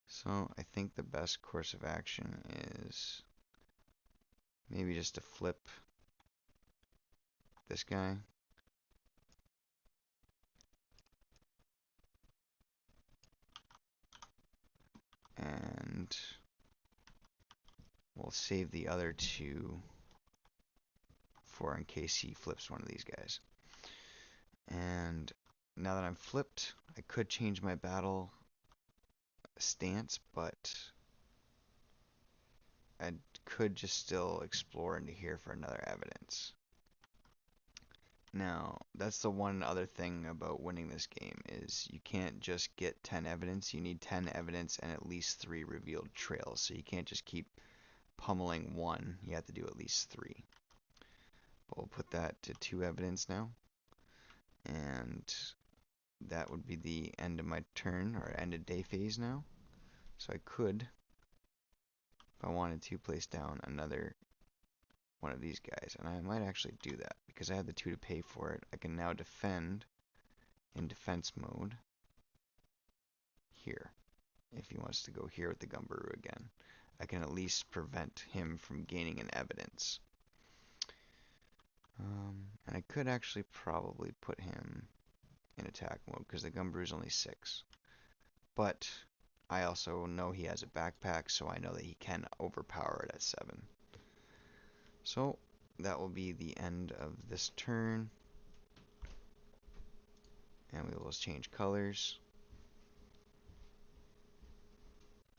So I think the best course of action is maybe just to flip this guy. And we'll save the other 2 for in case he flips one of these guys. And now that I'm flipped, I could change my battle stance, but I could just still explore into here for another evidence. Now, that's the one other thing about winning this game is you can't just get 10 evidence. You need 10 evidence and at least 3 revealed trails. So you can't just keep pummeling 1. You have to do at least 3. But we'll put that to 2 evidence now. And that would be the end of my turn, or end of day phase now. So I could, if I wanted to, place down another one of these guys. And I might actually do that, because I have the 2 to pay for it. I can now defend in defense mode here. If he wants to go here with the Gumbaroo again, I can at least prevent him from gaining an evidence. And I could actually probably put him in attack mode, because the Gumbaroo is only 6. But I also know he has a backpack, so I know that he can overpower it at 7. So that will be the end of this turn. And we will just change colors.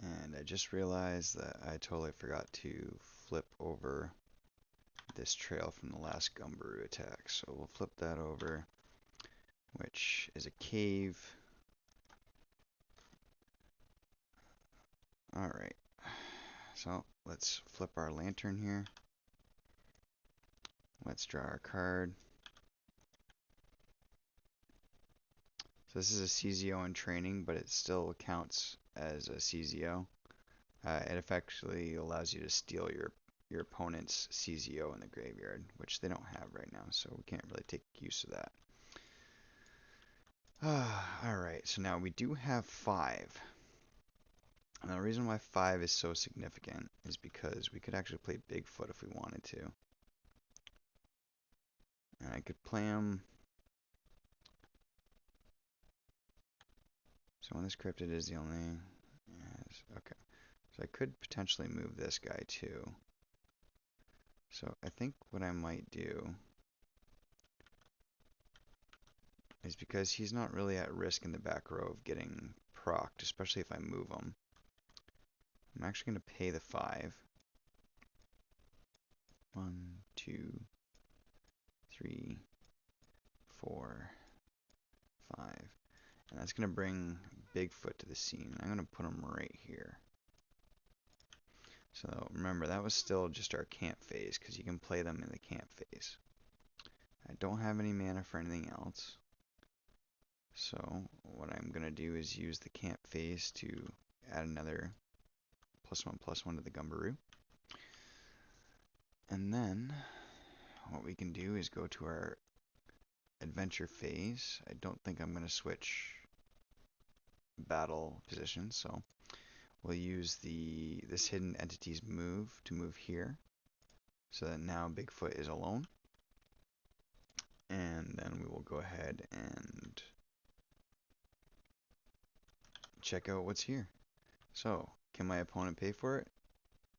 And I just realized that I totally forgot to flip over this trail from the last Gumbaroo attack. So we'll flip that over, which is a cave. Alright, so let's flip our lantern here. Let's draw our card. So this is a CZO in training, but it still counts as a CZO. It effectively allows you to steal your opponent's CZO in the graveyard, which they don't have right now, so we can't really take use of that. Alright, so now we do have 5. And the reason why 5 is so significant is because we could actually play Bigfoot if we wanted to. And I could play him. So when this cryptid is the only... Yes, okay. So I could potentially move this guy too. So I think what I might do is, because he's not really at risk in the back row of getting procced, especially if I move him, I'm actually going to pay the 5. 1, 2, 3, 4, 5. And that's going to bring Bigfoot to the scene. I'm going to put him right here. So remember, that was still just our camp phase, because you can play them in the camp phase. I don't have any mana for anything else. So what I'm going to do is use the camp phase to add another +1/+1 to the Gumbaroo. And then what we can do is go to our adventure phase. I don't think I'm going to switch battle positions, so we'll use this hidden entity's move to move here, so that now Bigfoot is alone. And then we will go ahead and check out what's here. So, can my opponent pay for it?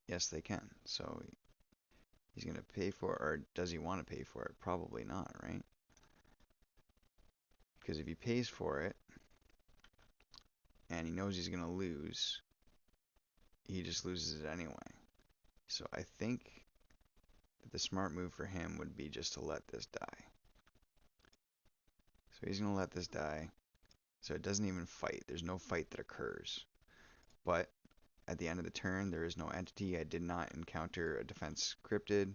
Yes, they can. So he's going to pay for it, or does he want to pay for it? Probably not, right? Because if he pays for it, and he knows he's going to lose, he just loses it anyway. So I think that the smart move for him would be just to let this die. So he's going to let this die. So it doesn't even fight. There's no fight that occurs. But at the end of the turn, there is no entity. I did not encounter a defense cryptid.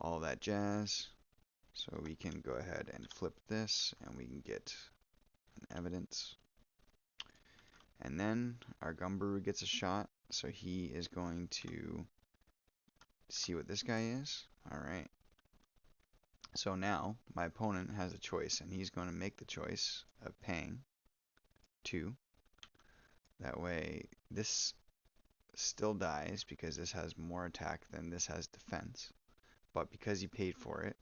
All that jazz. So we can go ahead and flip this, and we can get an evidence. And then our Gumberoo gets a shot, so he is going to see what this guy is. Alright. So now, my opponent has a choice, and he's going to make the choice of paying 2. That way, this still dies because this has more attack than this has defense. But because he paid for it,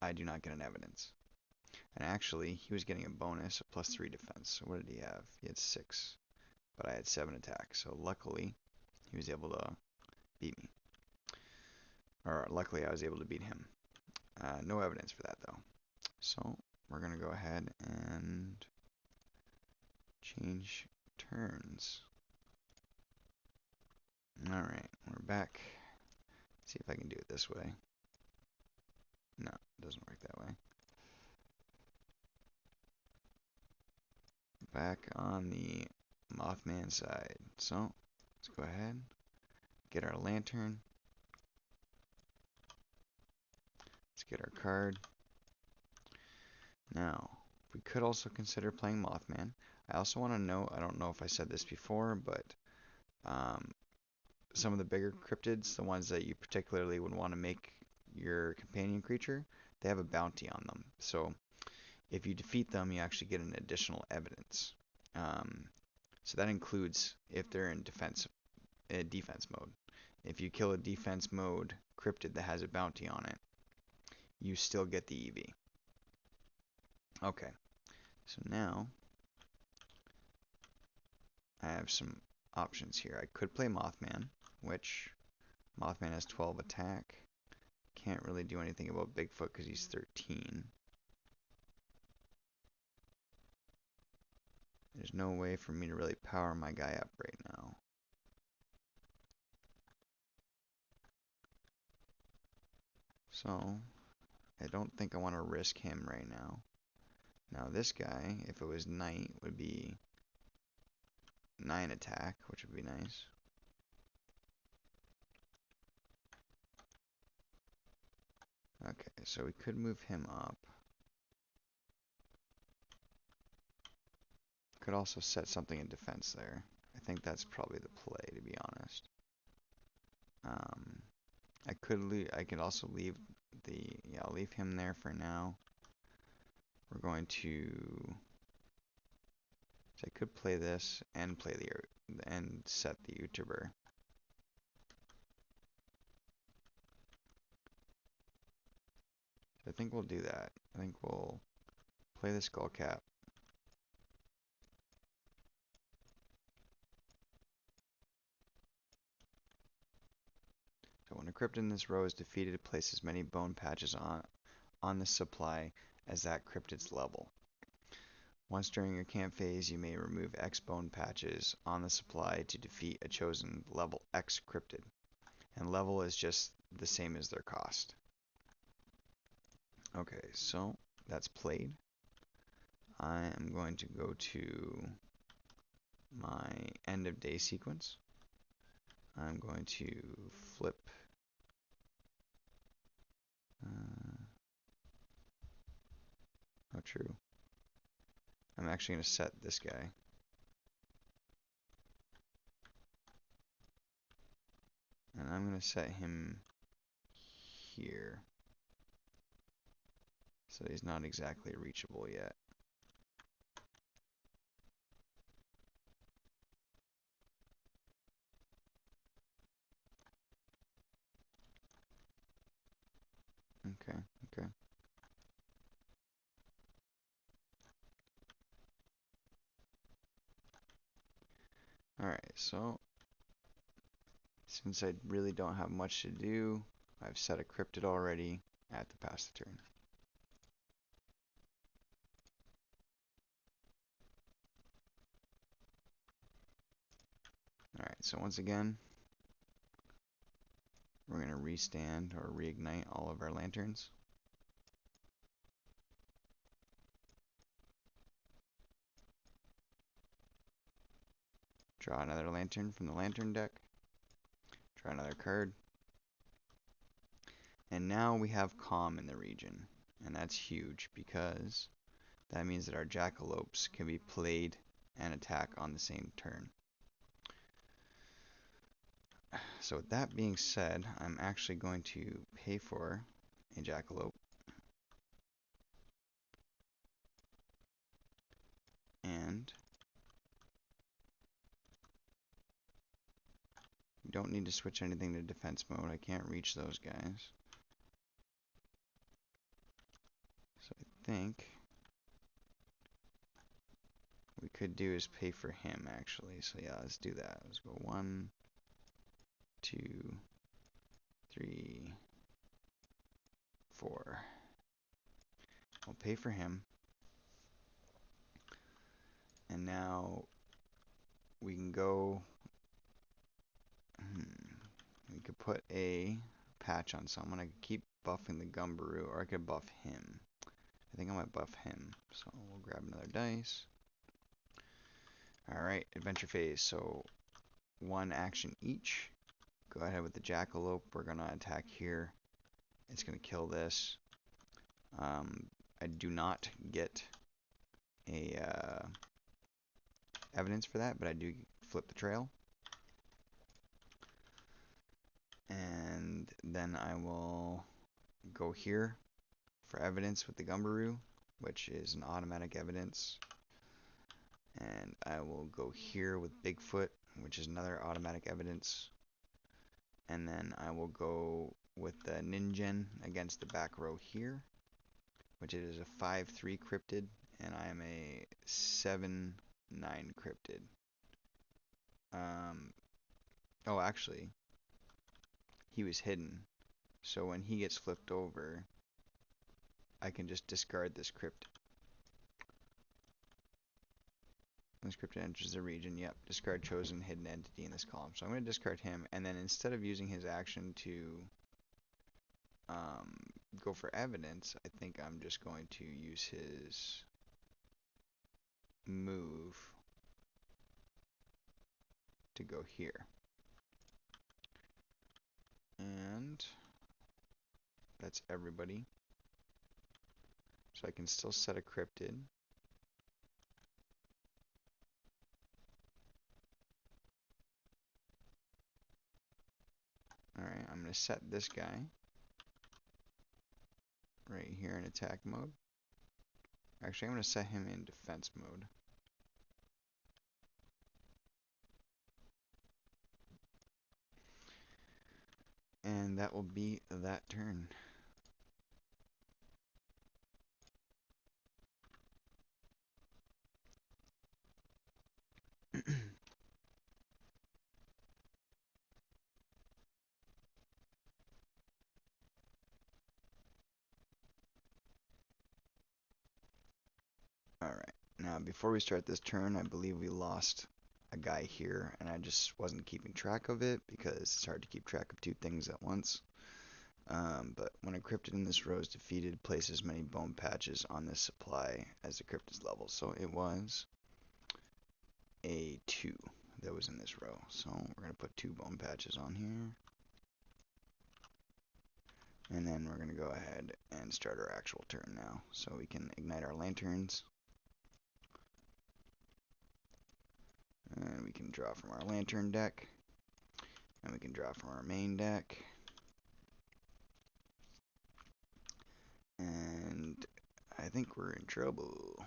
I do not get an evidence. And actually, he was getting a bonus of +3 defense. So what did he have? He had 6. But I had 7 attack. So luckily, he was able to beat me. Or luckily, I was able to beat him. No evidence for that, though. So we're going to go ahead and change turns. Alright, we're back. See if I can do it this way. No, it doesn't work that way. Back on the Mothman side. So, let's go ahead, get our lantern. Let's get our card. Now, we could also consider playing Mothman. I also want to note, I don't know if I said this before, but some of the bigger cryptids, the ones that you particularly would want to make your companion creature, they have a bounty on them. So if you defeat them, you actually get an additional evidence. So that includes if they're in defense mode. If you kill a defense mode cryptid that has a bounty on it, you still get the EV. Okay, so now I have some options here. I could play Mothman, which Mothman has 12 attack. Can't really do anything about Bigfoot because he's 13. There's no way for me to really power my guy up right now. So, I don't think I want to risk him right now. Now this guy, if it was night, would be 9 attack, which would be nice. Okay, so we could move him up. Could also set something in defense there. I think that's probably the play, to be honest. I could also leave I'll leave him there for now. We're going to, so I could play this and play and set the YouTuber. So I think we'll do that. I think we'll play the Skullcap. So when a cryptid in this row is defeated, place as many bone patches on the supply as that cryptid's level. Once during your camp phase, you may remove X bone patches on the supply to defeat a chosen level X cryptid. And level is just the same as their cost. Okay, so that's played. I am going to go to my end of day sequence. I'm going to flip not true. I'm actually going to set this guy. And I'm going to set him here. So he's not exactly reachable yet. Okay, okay. Alright, so since I really don't have much to do, I've set a cryptid already. I have to pass the turn. Alright, so once again, we're going to restand or reignite all of our lanterns. Draw another lantern from the lantern deck. Draw another card. And now we have calm in the region. And that's huge because that means that our jackalopes can be played and attack on the same turn. So with that being said, I'm actually going to pay for a jackalope. And you don't need to switch anything to defense mode. I can't reach those guys. So I think what we could do is pay for him actually. So yeah, let's do that. Let's go 1, 2, 3, 4. We'll pay for him. And now we can go. We could put a patch on someone. I could keep buffing the Gumbaroo, or I could buff him. I think I might buff him. So we'll grab another dice. Alright, adventure phase. So 1 action each. Go ahead with the jackalope. We're going to attack here. It's going to kill this. I do not get a evidence for that, but I do flip the trail. And then I will go here for evidence with the Gumbaroo, which is an automatic evidence. And I will go here with Bigfoot, which is another automatic evidence. And then I will go with the Ninjen against the back row here, which is a 5-3 cryptid, and I am a 7-9 cryptid. Oh, actually, he was hidden, so when he gets flipped over, I can just discard this cryptid. This cryptid enters the region. Yep, discard chosen hidden entity in this column. So I'm going to discard him, and then instead of using his action to go for evidence, I think I'm just going to use his move to go here. And that's everybody. So I can still set a cryptid. Alright, I'm going to set this guy right here in attack mode. Actually, I'm going to set him in defense mode. And that will be that turn. Alright, now before we start this turn, I believe we lost a guy here, and I just wasn't keeping track of it because it's hard to keep track of 2 things at once. But when a cryptid in this row is defeated, place as many bone patches on this supply as the cryptid's level. So it was a 2 that was in this row. So we're going to put 2 bone patches on here. And then we're going to go ahead and start our actual turn now. So we can ignite our lanterns. And we can draw from our lantern deck. And we can draw from our main deck. And I think we're in trouble.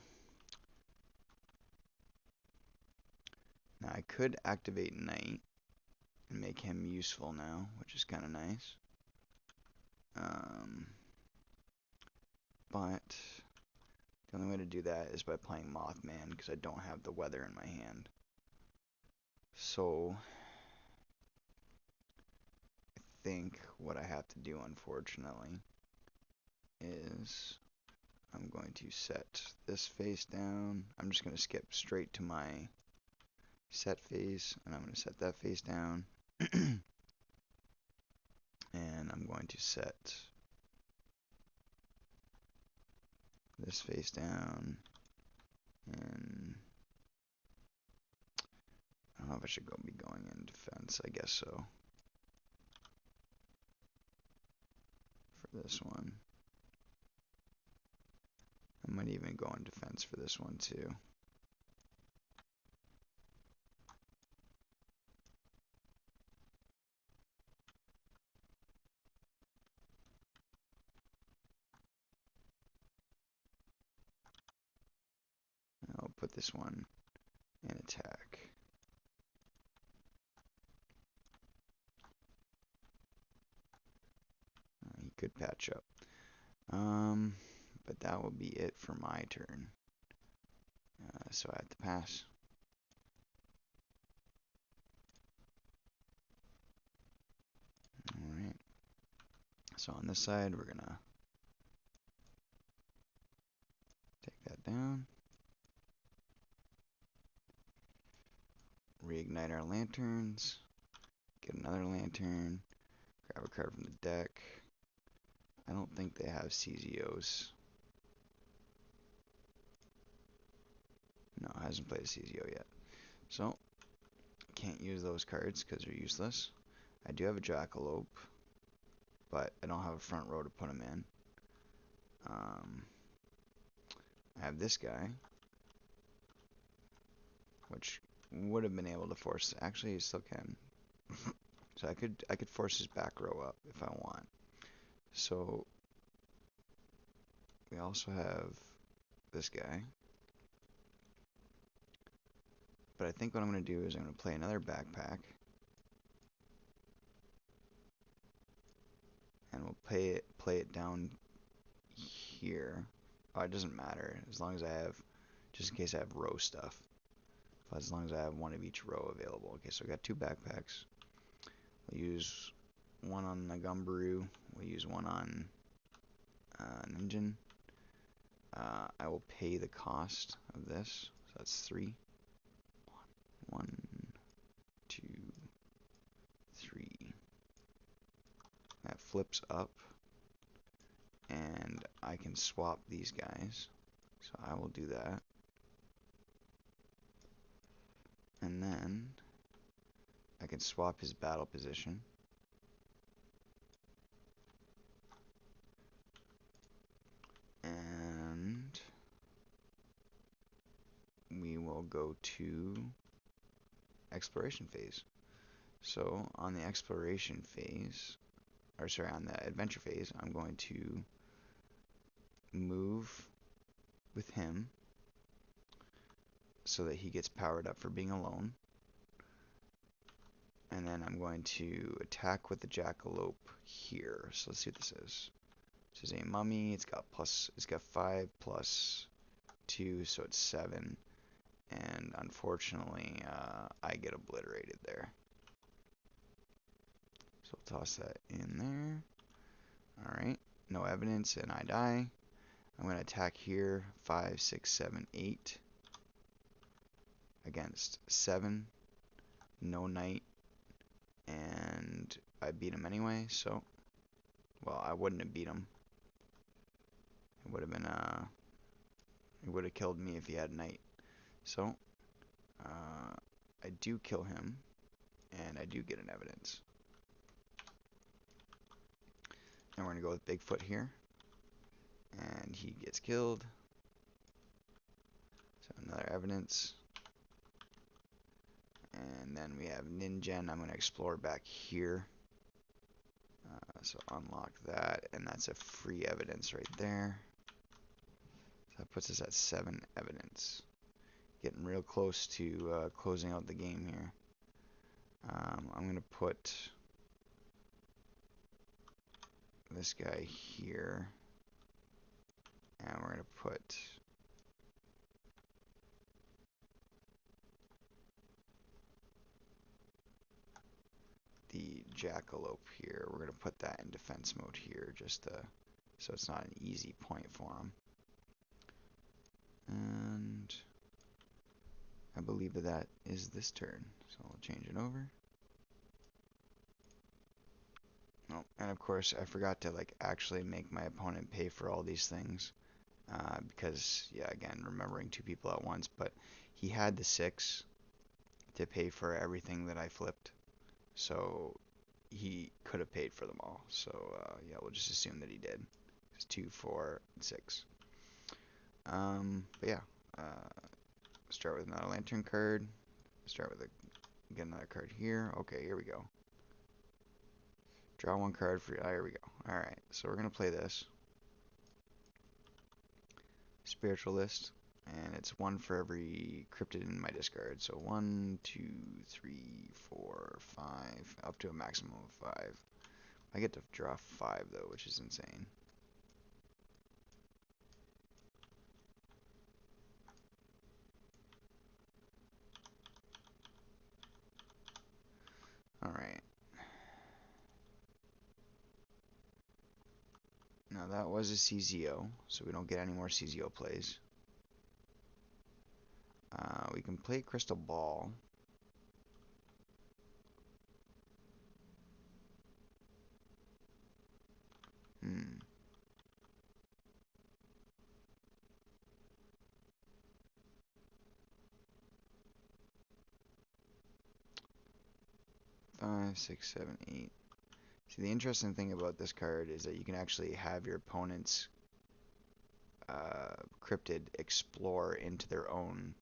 Now I could activate Knight and make him useful now, which is kind of nice. But the only way to do that is by playing Mothman, because I don't have the weather in my hand. So I think what I have to do, unfortunately, is I'm going to set this face down. I'm just going to skip straight to my set face, and I'm going to set that face down. And I'm going to set this face down, and I don't know if I should be going in defense. I guess so. For this one. I might even go in defense for this one too. I'll put this one in attack. He could patch up. But that will be it for my turn. So I have to pass. Alright. So on this side, we're gonna take that down. Reignite our lanterns. Get another lantern. Grab a card from the deck. I don't think they have CZOs. No, hasn't played a CZO yet. So, can't use those cards because they're useless. I do have a Jackalope, but I don't have a front row to put him in. I have this guy, which would have been able to force. Actually, he still can. So I could force his back row up if I want. So we also have this guy. But I think what I'm going to do is I'm going to play another backpack. And we'll play it down here. Oh, it doesn't matter as long as I have, just in case I have row stuff. But as long as I have one of each row available. Okay, so I got two backpacks. We'll use one on the Gumbaroo. We'll use one on Ninja. I will pay the cost of this. So that's 3. 1, 2, 3. That flips up. And I can swap these guys. So I will do that. And then I can swap his battle position. And we will go to exploration phase. So on the exploration phase, or sorry, on the adventure phase, I'm going to move with him so that he gets powered up for being alone. And then I'm going to attack with the Jackalope here. So let's see what this is. This is a mummy. It's got 5 plus 2, so it's 7. And unfortunately, I get obliterated there. So I'll toss that in there. Alright, no evidence, and I die. I'm going to attack here, 5, 6, 7, 8. Against 7. No knight. And I beat him anyway, so... Well, I wouldn't have beat him. It would have been, It would have killed me if he had knight. So, I do kill him, and I do get an evidence. And we're going to go with Bigfoot here. And he gets killed. So another evidence. And then we have Ninja. I'm going to explore back here. So unlock that. And that's a free evidence right there. So that puts us at 7 evidence. Getting real close to closing out the game here. I'm going to put this guy here. And we're going to put the Jackalope here. We're going to put that in defense mode here just so it's not an easy point for him. And I believe that is this turn. So I'll change it over. Oh, and of course I forgot to actually make my opponent pay for all these things. Because, yeah, again, remembering 2 people at once, but he had the 6, to pay for everything that I flipped. So he could have paid for them all. So yeah, we'll just assume that he did. It's 2, 4, and 6. But yeah, start with not a lantern card. Start with get another card here. Okay, here we go. Draw one card for you. Here we go. Alright, so we're going to play this. Spiritualist. And it's one for every cryptid in my discard. So 1, 2, 3, 4, 5, up to a maximum of 5. I get to draw 5 though, which is insane. Alright. Now that was a CZO, so we don't get any more CZO plays. We can play Crystal Ball. Hmm. Five, 6, 7, 8. See, the interesting thing about this card is that you can actually have your opponent's cryptid explore into their own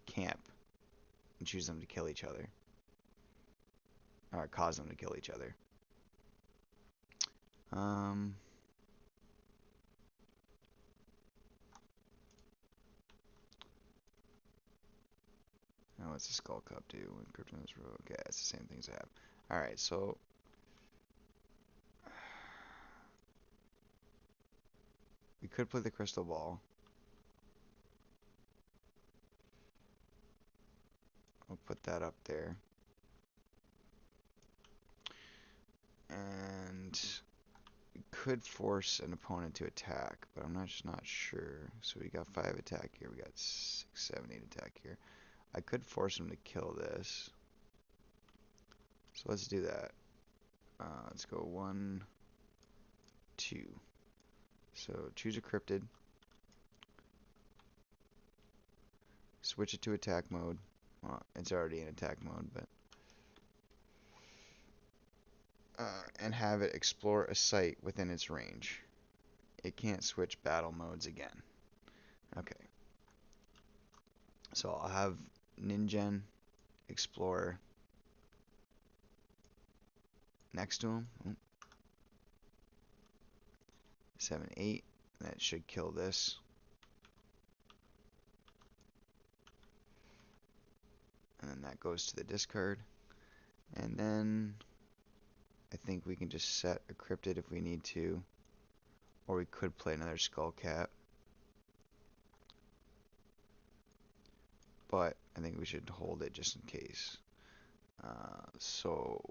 camp and choose them to kill each other. Or cause them to kill each other. Oh, what's the Skull Cup do? When Cryptid is rogue. Okay, it's the same things I have. Alright, so we could play the Crystal Ball. I'll put that up there. And we could force an opponent to attack, but I'm just not sure. So we got 5 attack here. We got 6, 7, 8 attack here. I could force him to kill this. So let's do that. Let's go 1, 2. So choose a cryptid. Switch it to attack mode. Well, it's already in attack mode, but and have it explore a site within its range. It can't switch battle modes again. Okay. So I'll have Ningen explore next to him. 7, 8. That should kill this. And then that goes to the discard. And then I think we can just set a cryptid if we need to. Or we could play another Skull Cap. But I think we should hold it just in case. So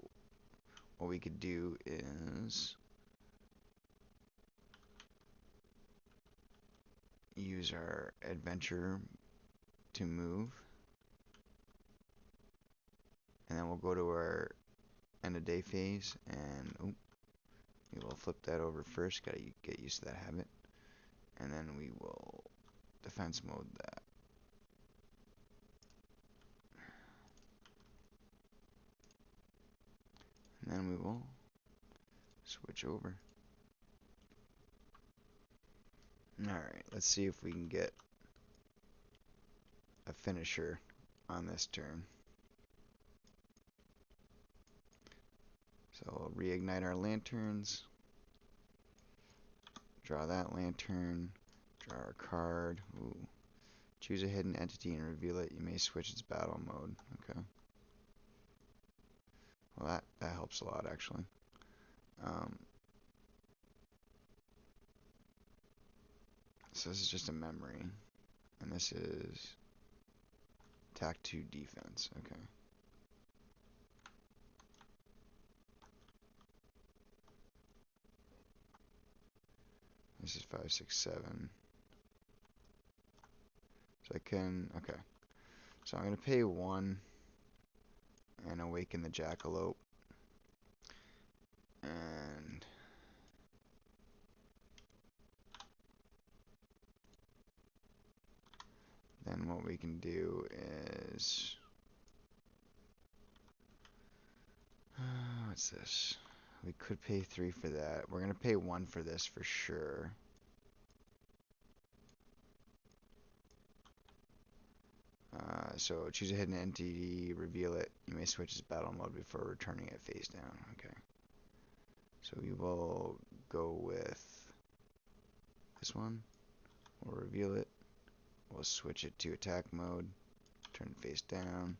what we could do is use our adventure to move. And then we'll go to our end of day phase and we will flip that over first. Gotta get used to that habit. And then we will defense mode that. And then we will switch over. Alright, let's see if we can get a finisher on this turn. So we'll reignite our lanterns. Draw that lantern. Draw our card. Ooh. Choose a hidden entity and reveal it. You may switch its battle mode. Okay. Well, that helps a lot, actually. So this is just a memory. And this is attack 2 defense. Okay. This is 5, 6, 7. So I can, okay. So I'm going to pay 1 and awaken the jackalope. And then what we can do is is this? We could pay 3 for that. We're gonna pay 1 for this for sure. So choose a hidden entity, reveal it. You may switch its battle mode before returning it face down. Okay. So we will go with this one. We'll reveal it. We'll switch it to attack mode. Turn it face down.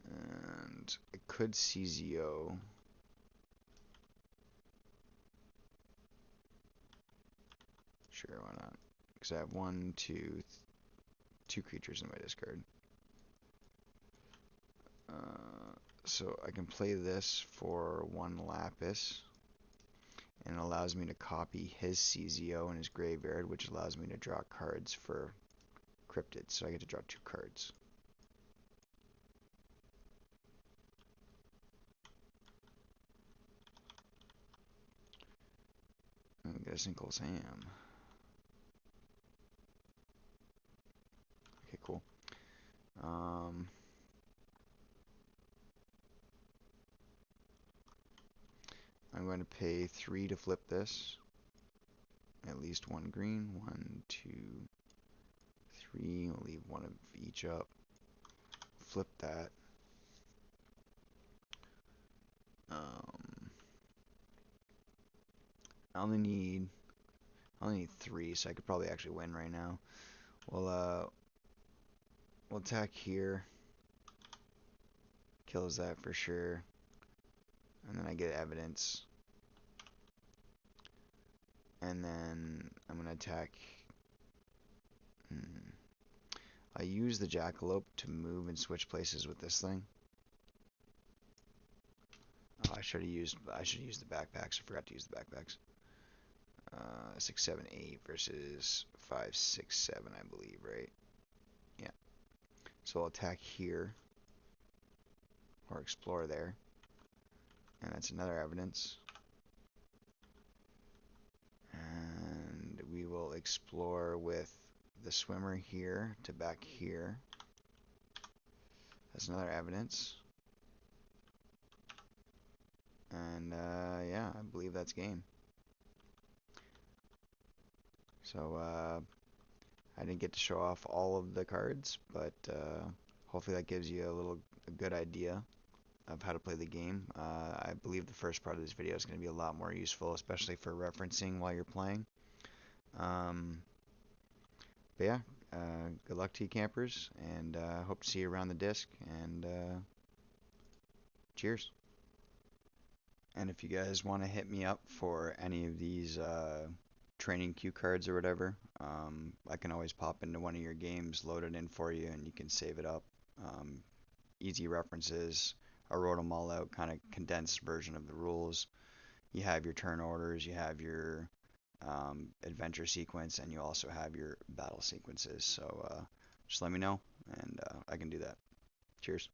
And I could CZO. Sure, why not? Because I have two creatures in my discard. So I can play this for 1 Lapis, and it allows me to copy his CZO in his graveyard, which allows me to draw cards for Cryptid. So I get to draw 2 cards. And get a single Sam. Okay, cool. I'm going to pay 3 to flip this. At least 1 green. 1, 2, 3. We'll leave 1 of each up. Flip that. I only need 3, so I could probably actually win right now. We'll attack here. Kills that for sure. And then I get evidence. And then I'm gonna attack. I use the jackalope to move and switch places with this thing. Oh, I should have used the backpacks. I forgot to use the backpacks. 6, 7, 8 versus 5, 6, 7, I believe, right? Yeah. So I'll attack here or explore there, and that's another evidence. And we will explore with the swimmer here to back here. That's another evidence. And yeah, I believe that's game. So I didn't get to show off all of the cards, but hopefully that gives you a good idea of how to play the game. I believe the first part of this video is going to be a lot more useful, especially for referencing while you're playing. But yeah, good luck to you campers, and hope to see you around the disc, and cheers. And if you guys want to hit me up for any of these training cue cards or whatever, I can always pop into one of your games, load it in for you, and you can save it up. Easy references. I wrote them all out, kind of condensed version of the rules. You have your turn orders, you have your adventure sequence, and you also have your battle sequences. So just let me know, and I can do that. Cheers.